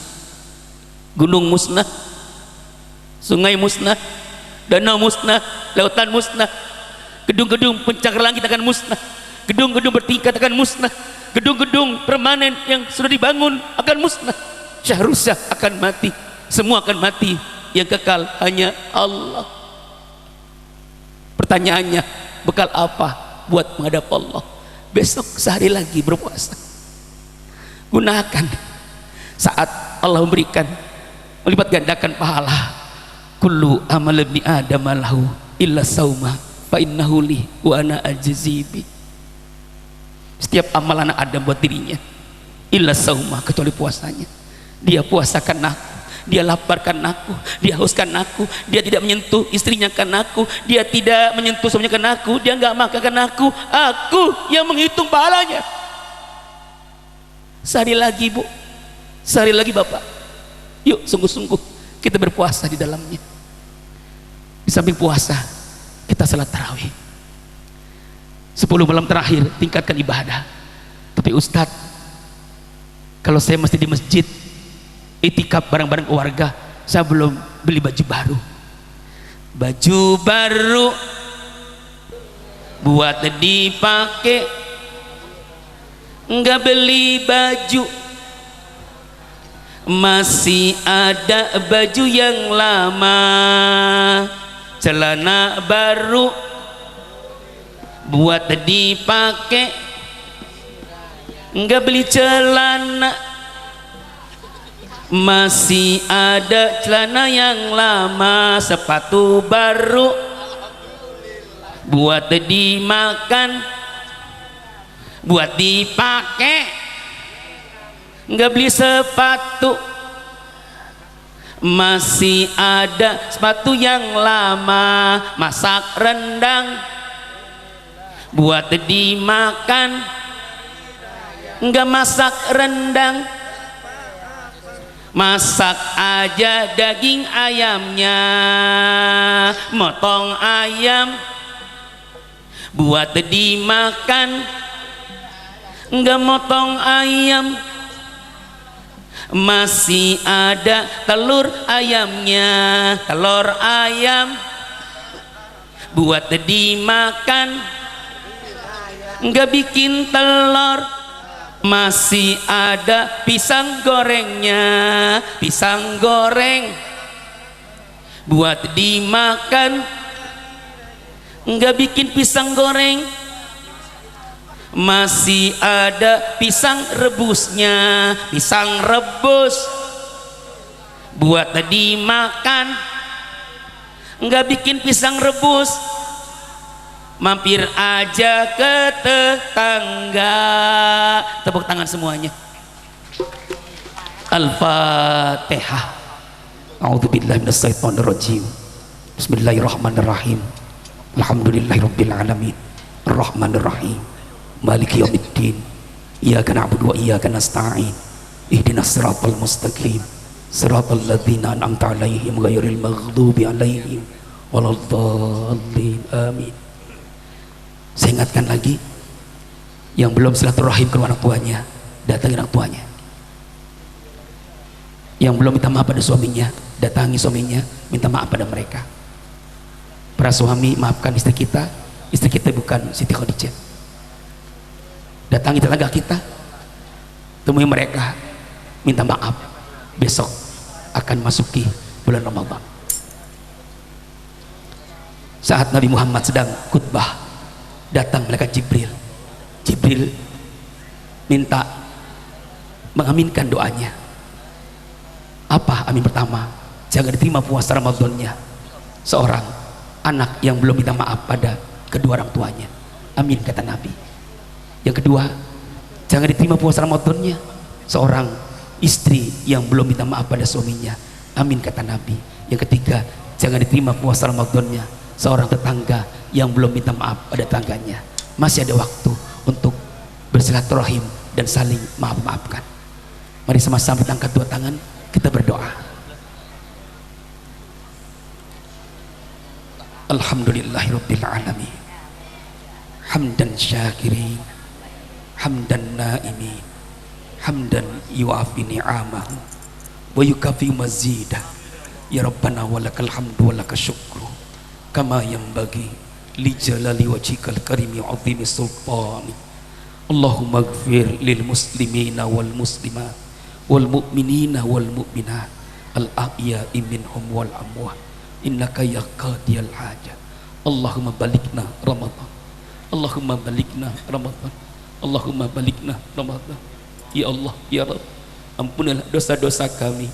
Gunung musnah, sungai musnah, danau musnah, lautan musnah, gedung-gedung pencakar langit akan musnah, gedung-gedung bertingkat akan musnah, gedung-gedung permanen yang sudah dibangun akan musnah. Syahrul Syah akan mati, semua akan mati, yang kekal hanya Allah. Pertanyaannya, bekal apa buat menghadap Allah? Besok sehari lagi berpuasa, gunakan saat Allah memberikan, melipat gandakan pahala. Kullu amal ibni adam lahu illa sauma fa innahu li wa ana ajzibi. Setiap amal anak Adam buat dirinya, illa sauma, kecuali puasanya. Dia puasakan aku, dia laparkan aku, dia hauskan aku, dia tidak menyentuh istrinya karena aku, dia tidak menyentuh suaminya karena aku, dia nggak makan karena aku yang menghitung pahalanya. Sehari lagi Bu, sehari lagi Bapak, yuk sungguh-sungguh kita berpuasa di dalamnya. Di samping puasa kita salat tarawih 10 malam terakhir, tingkatkan ibadah. Tapi Ustadz, kalau saya mesti di masjid itikaf bareng-bareng keluarga, saya belum beli baju baru. Baju baru buat dipakai, enggak beli baju. Masih ada baju yang lama, celana baru buat dipakai, enggak beli celana. Masih ada celana yang lama, sepatu baru buat dimakan, buat dipakai, enggak beli sepatu. Masih ada sepatu yang lama, masak rendang buat dimakan, enggak masak rendang. Masak aja daging ayamnya, motong ayam buat dimakan, enggak motong ayam. Masih ada telur ayamnya, telur ayam buat dimakan, enggak bikin telur. Masih ada pisang gorengnya, pisang goreng buat dimakan, enggak bikin pisang goreng. Masih ada pisang rebusnya, pisang rebus buat dimakan, enggak bikin pisang rebus. Mampir aja ke tetangga. Tepuk tangan semuanya. Al-Fatihah. A'udzubillahi minasyaitonirrajim. Bismillahirrahmanirrahim. Alhamdulillahirabbil alamin. Arrahmanirrahim. Maliki yaumiddin. Iyyaka na'budu wa iyyaka nasta'in. Ihdinas siratal mustaqim. Siratal ladzina an'amta 'alaihim ghairil maghdubi 'alaihim Waladdallin. Amin. Saya ingatkan lagi, yang belum silaturahim ke orang tuanya, datangi orang tuanya. Yang belum minta maaf pada suaminya, datangi suaminya, minta maaf pada mereka. Para suami, maafkan istri kita bukan Siti Khadijah. Datangi tetangga kita, temui mereka, minta maaf. Besok akan masuki bulan Ramadan. Saat Nabi Muhammad sedang khutbah, datang malaikat Jibril. Jibril minta mengaminkan doanya. Apa amin pertama? Jangan diterima puasa Ramadannya seorang anak yang belum minta maaf pada kedua orang tuanya. Amin, kata Nabi. Yang kedua, jangan diterima puasa Ramadannya seorang istri yang belum minta maaf pada suaminya. Amin, kata Nabi. Yang ketiga, jangan diterima puasa Ramadannya seorang tetangga yang belum minta maaf pada tetangganya. Masih ada waktu untuk bersilaturahim dan saling maaf-maafkan. Mari sama-sama kita angkat dua tangan, kita berdoa. Alhamdulillahirabbil alamin. Hamdan syakirin, hamdan naimin, hamdan yuafi ni'amahu wa yukafi mazidah. Ya Rabbana walakal hamdu walakal syukru kama yanbaghi li jalali wajhikal karimi azimi sultani. Allahumma ighfir lil muslimina wal muslimat wal mu'minina wal mu'minat al ahya'i minhum wal amwat innaka ya qadiyal hajat. Allahumma balikna Ramadan, Allahumma balikna Ramadan, Allahumma balikna Ramadan. Ya Allah, ya Rabb, ampunilah dosa-dosa kami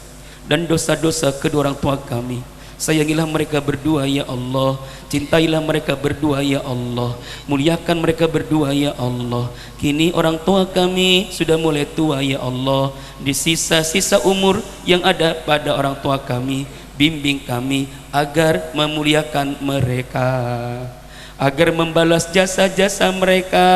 dan dosa-dosa kedua orang tua kami. Sayangilah mereka berdua ya Allah, cintailah mereka berdua ya Allah, muliakan mereka berdua ya Allah. Kini orang tua kami sudah mulai tua ya Allah. Di sisa-sisa umur yang ada pada orang tua kami, bimbing kami agar memuliakan mereka, agar membalas jasa-jasa mereka.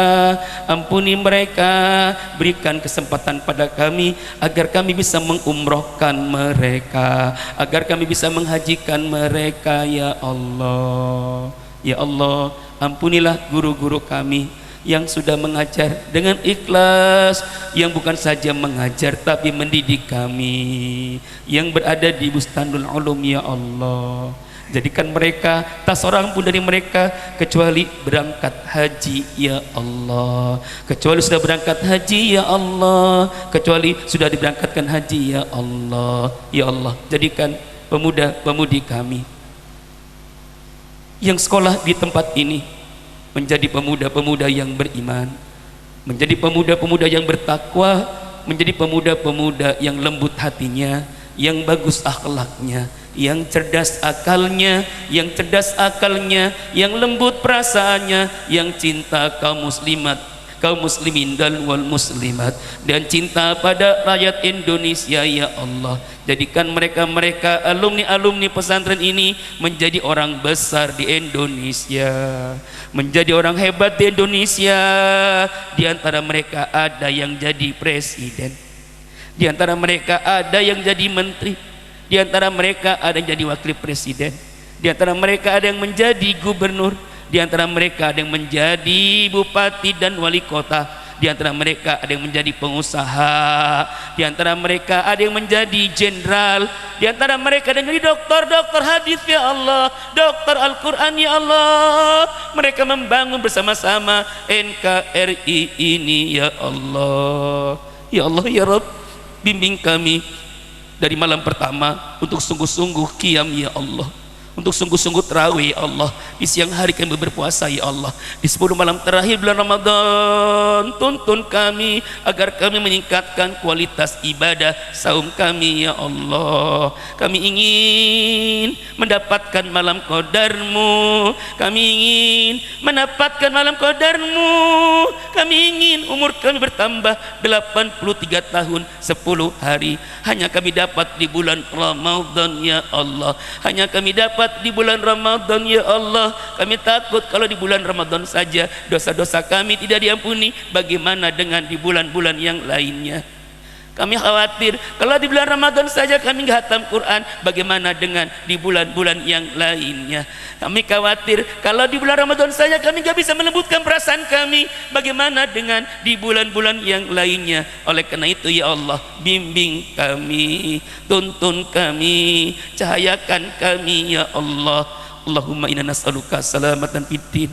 Ampuni mereka, berikan kesempatan pada kami agar kami bisa mengumrohkan mereka, agar kami bisa menghajikan mereka ya Allah. Ya Allah, ampunilah guru-guru kami yang sudah mengajar dengan ikhlas, yang bukan saja mengajar tapi mendidik kami, yang berada di Bustanul Ulum ya Allah. Jadikan mereka, tak seorang pun dari mereka kecuali berangkat haji ya Allah, kecuali sudah berangkat haji ya Allah, kecuali sudah diberangkatkan haji ya Allah. Ya Allah, jadikan pemuda-pemudi kami yang sekolah di tempat ini menjadi pemuda-pemuda yang beriman, menjadi pemuda-pemuda yang bertakwa, menjadi pemuda-pemuda yang lembut hatinya, yang bagus akhlaknya, yang cerdas akalnya, yang lembut perasaannya, yang cinta kaum muslimat, kaum muslimin dan wal muslimat, dan cinta pada rakyat Indonesia ya Allah. Jadikan mereka-mereka alumni-alumni pesantren ini menjadi orang besar di Indonesia, menjadi orang hebat di Indonesia. Di antara mereka ada yang jadi presiden, di antara mereka ada yang jadi menteri, di antara mereka ada yang jadi wakil presiden, di antara mereka ada yang menjadi gubernur, di antara mereka ada yang menjadi bupati dan wali kota, di antara mereka ada yang menjadi pengusaha, di antara mereka ada yang menjadi jenderal, di antara mereka ada yang menjadi dokter hadis ya Allah, dokter Al-Quran ya Allah. Mereka membangun bersama-sama NKRI ini ya Allah. Ya Allah ya Rabb, bimbing kami dari malam pertama untuk sungguh-sungguh qiyam ya Allah, untuk sungguh-sungguh tarawih ya Allah. Di siang hari kami berpuasa ya Allah. Di 10 malam terakhir bulan Ramadan, tuntun kami agar kami meningkatkan kualitas ibadah saum kami ya Allah. Kami ingin mendapatkan malam qadarmu, kami ingin mendapatkan malam qadarmu, kami ingin umur kami bertambah 83 tahun 10 hari. Hanya kami dapat di bulan Ramadan ya Allah, hanya kami dapat di bulan Ramadan ya Allah. Kami takut kalau di bulan Ramadan saja dosa-dosa kami tidak diampuni, bagaimana dengan di bulan-bulan yang lainnya? Kami khawatir kalau di bulan Ramadan saja kami nggak hatam Quran, bagaimana dengan di bulan-bulan yang lainnya? Kami khawatir kalau di bulan Ramadan saja kami nggak bisa melembutkan perasaan kami, bagaimana dengan di bulan-bulan yang lainnya? Oleh karena itu ya Allah, bimbing kami, tuntun kami, cahayakan kami ya Allah. Allahumma inna nas'aluka salamatan fid din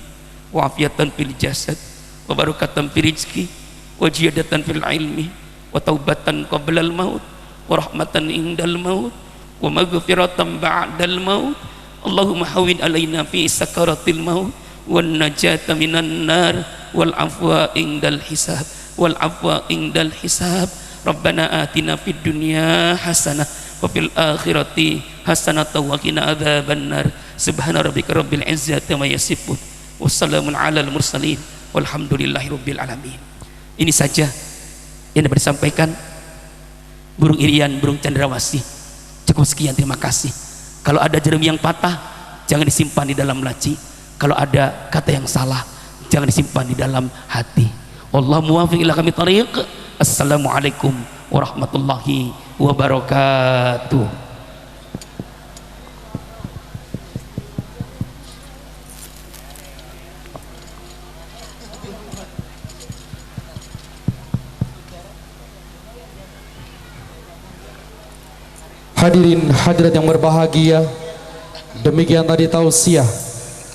wa afiatan fil jasad wa barakatan fil rizqi wa ziyadatan fil ilmi wa taubatan qablal maut wa rahmatan indal maut wa maghfiratan ba'dal maut. Allahumma hawwin alaina fi sakaratil maut wan najata minan nar wal afwa indal hisab wal afwa indal hisab. Rabbana atina fid dunya hasanah wa fil akhirati hasanah wa qina adzabannar. Subhana rabbika rabbil izzati amma yasifun wassalamun alal mursalin walhamdulillahi rabbil alamin. Ini saja yang dapat disampaikan burung irian, burung cendrawasih. Cukup sekian, terima kasih. Kalau ada jarum yang patah, jangan disimpan di dalam laci. Kalau ada kata yang salah, jangan disimpan di dalam hati. Allah muwafiq ila kami tariq. Assalamualaikum warahmatullahi wabarakatuh. Hadirin hadirat yang berbahagia, demikian tadi tausiah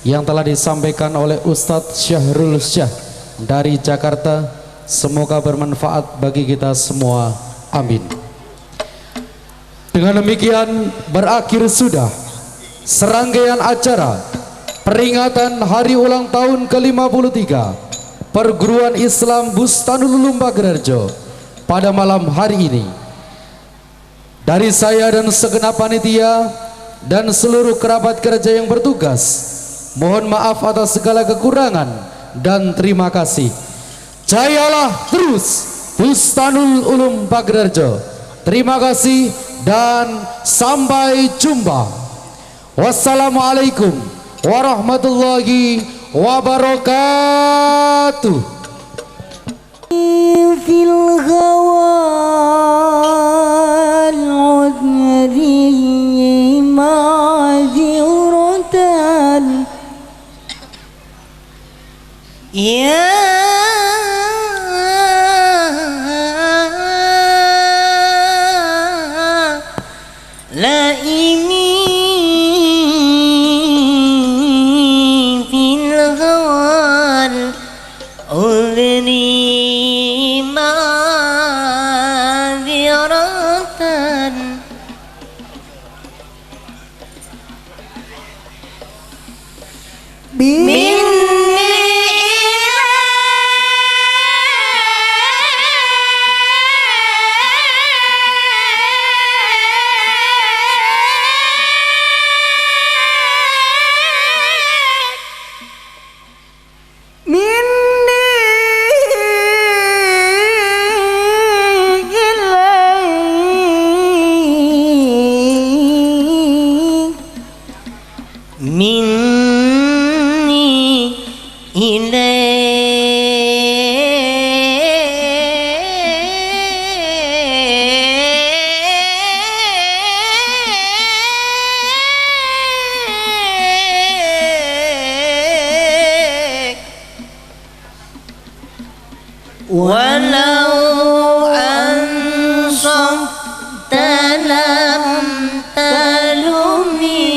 yang telah disampaikan oleh Ustadz Syahrul Syah dari Jakarta. Semoga bermanfaat bagi kita semua, amin. Dengan demikian berakhir sudah serangkaian acara peringatan hari ulang tahun ke-53 Perguruan Islam Bustanul Ulum Bagderjo pada malam hari ini. Dari saya dan segenap panitia dan seluruh kerabat kerja yang bertugas, mohon maaf atas segala kekurangan dan terima kasih. Jayalah terus Bustanul Ulum Bagderjo. Terima kasih dan sampai jumpa. Wassalamualaikum warahmatullahi wabarakatuh. fil ghawal udri ma'ziratan ya la ini fil ghawal udri walau ansafta lam talumi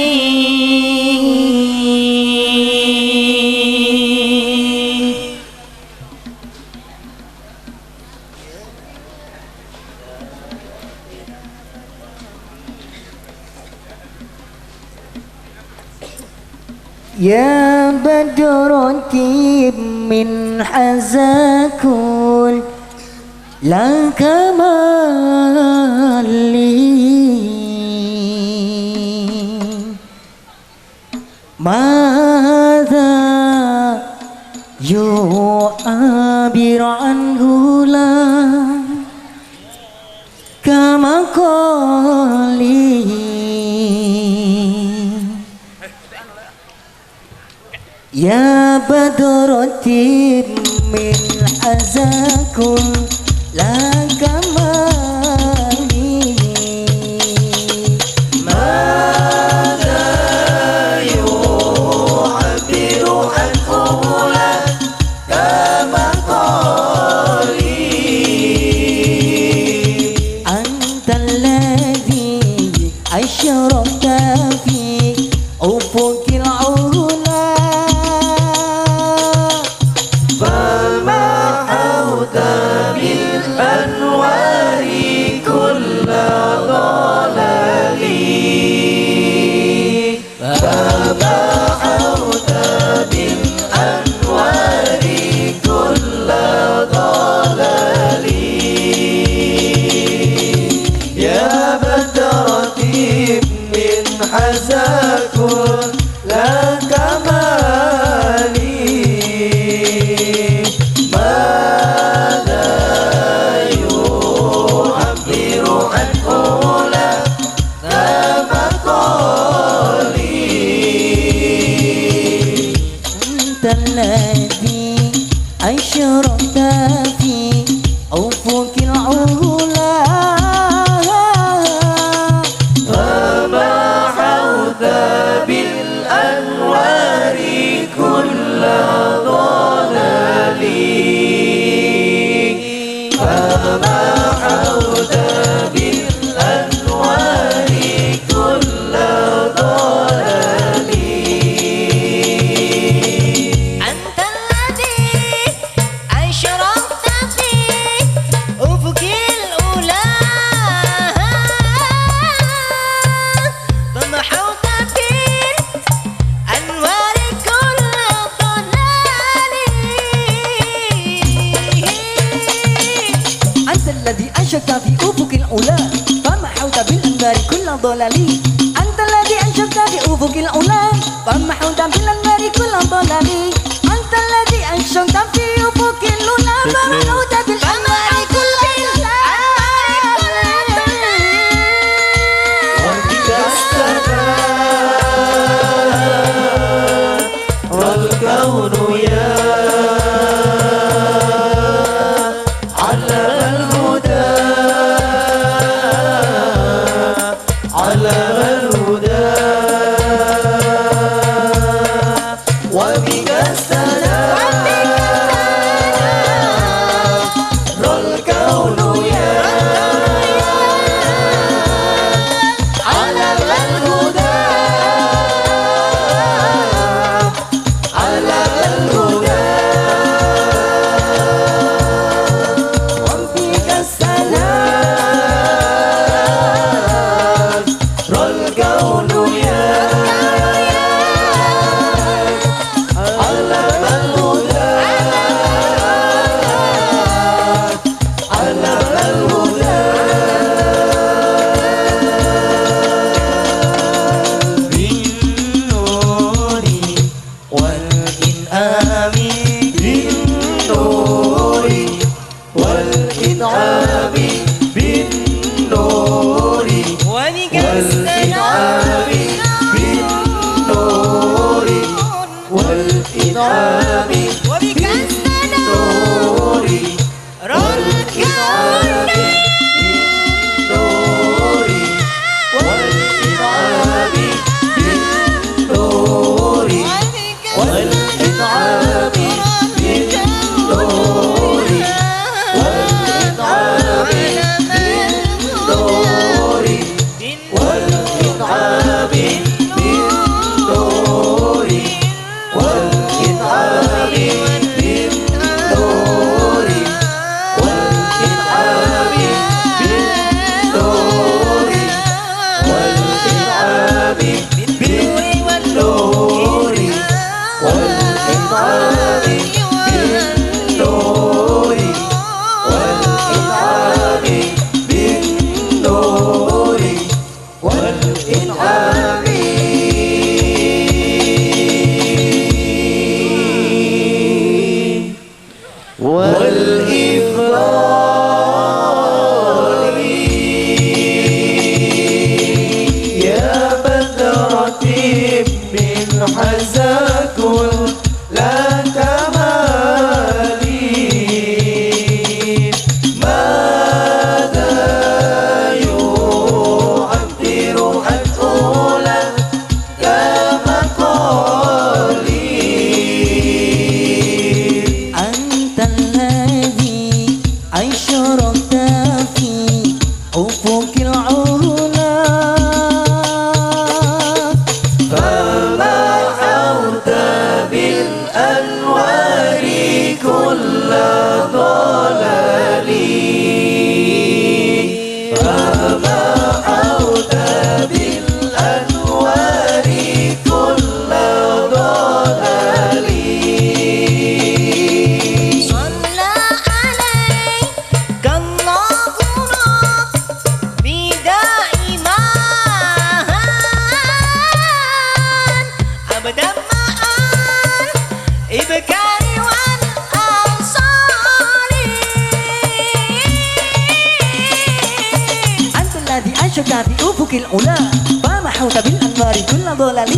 ya badroti min hazakul la kamali madza yu'abir anhu la kama qali ya badrotin min azakul la kamali الذي أشرقت في أفق العلا فمحوت بالأنوار كل ضلال فمحوت بالأنوار كل ضلال أنت الذي أشرقت في أفق الأولى فمحوت بالأنوار كل ضلال أنت الذي أنشأت في أفق العلا فمحوت بالأنوار كل ضلال أنت الذي أنشأت في أفق العلا فمحوت بالأنوار كل ضلال أنت الذي أنشأت في أفق العلا فمحوت بالأنوار كل وبك استدار والكون يا علم الهدى علم الهدى وبك استدار الكون يا علم الهدى علم الهدى وفيك السلام الكون يا علم الهدى علم الهدى بالنور والإنعام بالنور والإنعام بالنور وبك والإنعام بالنور والإنعام وبك بالنور والإنعام بالنور والإنعام بالنور والإنعام بالنور والإنعام بالنور والإنعام بالنور والإنعام بالنور والإنعام بالنور والإنعام بالنور والإنعام بالنور والإنعام بالنور والإنعام والإفضال يا بدرة من حزاك لا تمالي ماذا يعبر عن أولى كمقالي أنت الذي أشرقت في أفق العلا فمحوت بالأنوار كل ضلال فمحوت بالأنوار كل ضلال صلى عليك الله ربي دائما أبدا مع الإبكار والأنصار أنت الذي أنشأت في أفق العلا فمحوت بالأنوار كل ضلال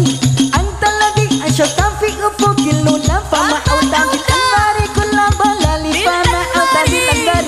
أنت الذي أنشرت في أفق الأولى فمحوت بالأنوار كل ضلال فمحوت بالأنوار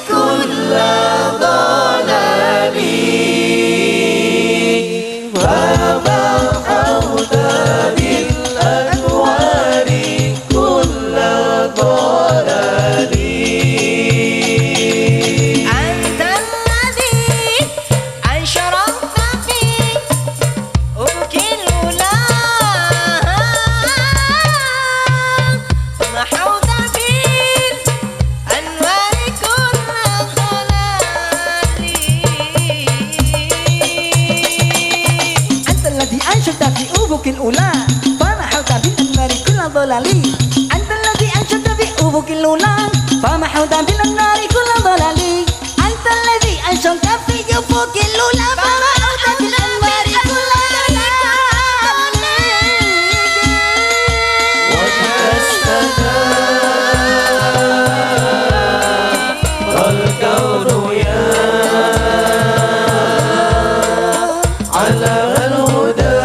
كل ضلال الأولى فمحوت بالأنوار كل ضلال أنت الذي أنشدت بأفق الأولى فمحوت بالأنوار كل ضلال أنت الذي أنشدت في أفق الأولى فمحوت بالأنوار كل ضلال والكون يا على الهدى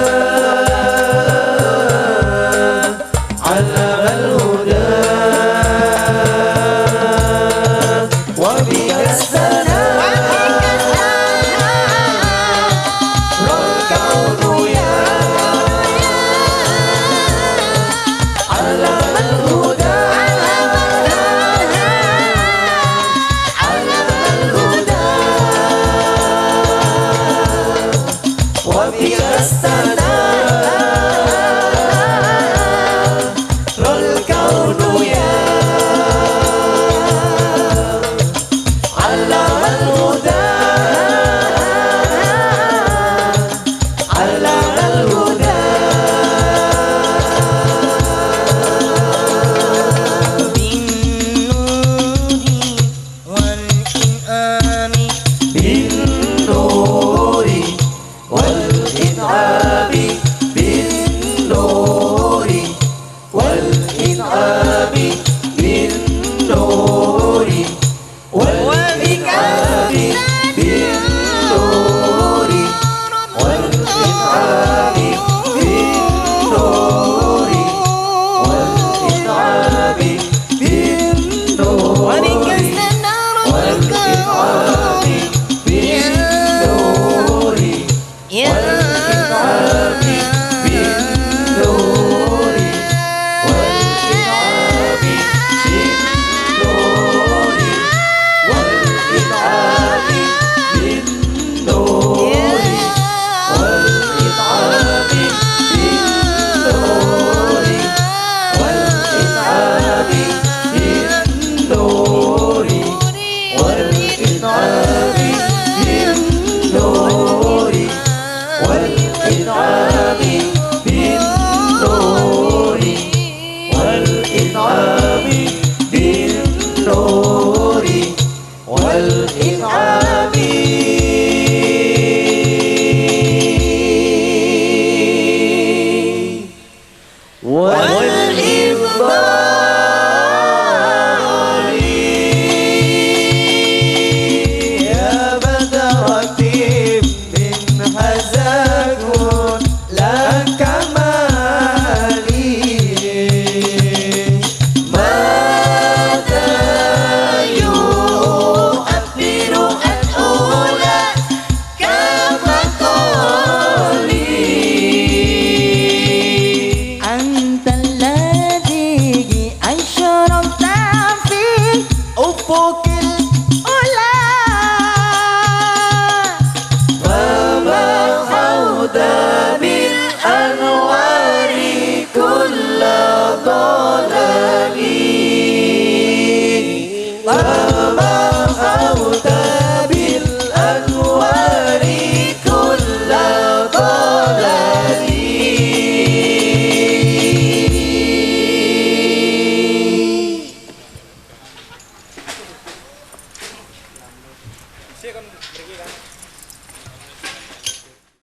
على الهدى وبك السلام والكون يا على الهدى وبك السلام الكون يا علم الهدى علم الهدى بالنور والإنعام بالنور والإنعام بالنور والإنعام بالنور والإنعام بالنور والإنعام بالنور ونكسنا والإنعام بالنور يا والإنعام بالنور والإنعام بالنور والإنعام بالنور والإنعام بالنور والإنعام بالنور والإنعام بالنور والإنعام بالنور والإنعام بالنور والإنعام والإفضال يا بدرة من هزاك لا كمالي ماذا يؤثر أن أولى كمقالي أنت الذي أشرقت في أفق الأولى ومحوت بالأنوار كل ضلالي ومحوت بالأنوار كل ضلالي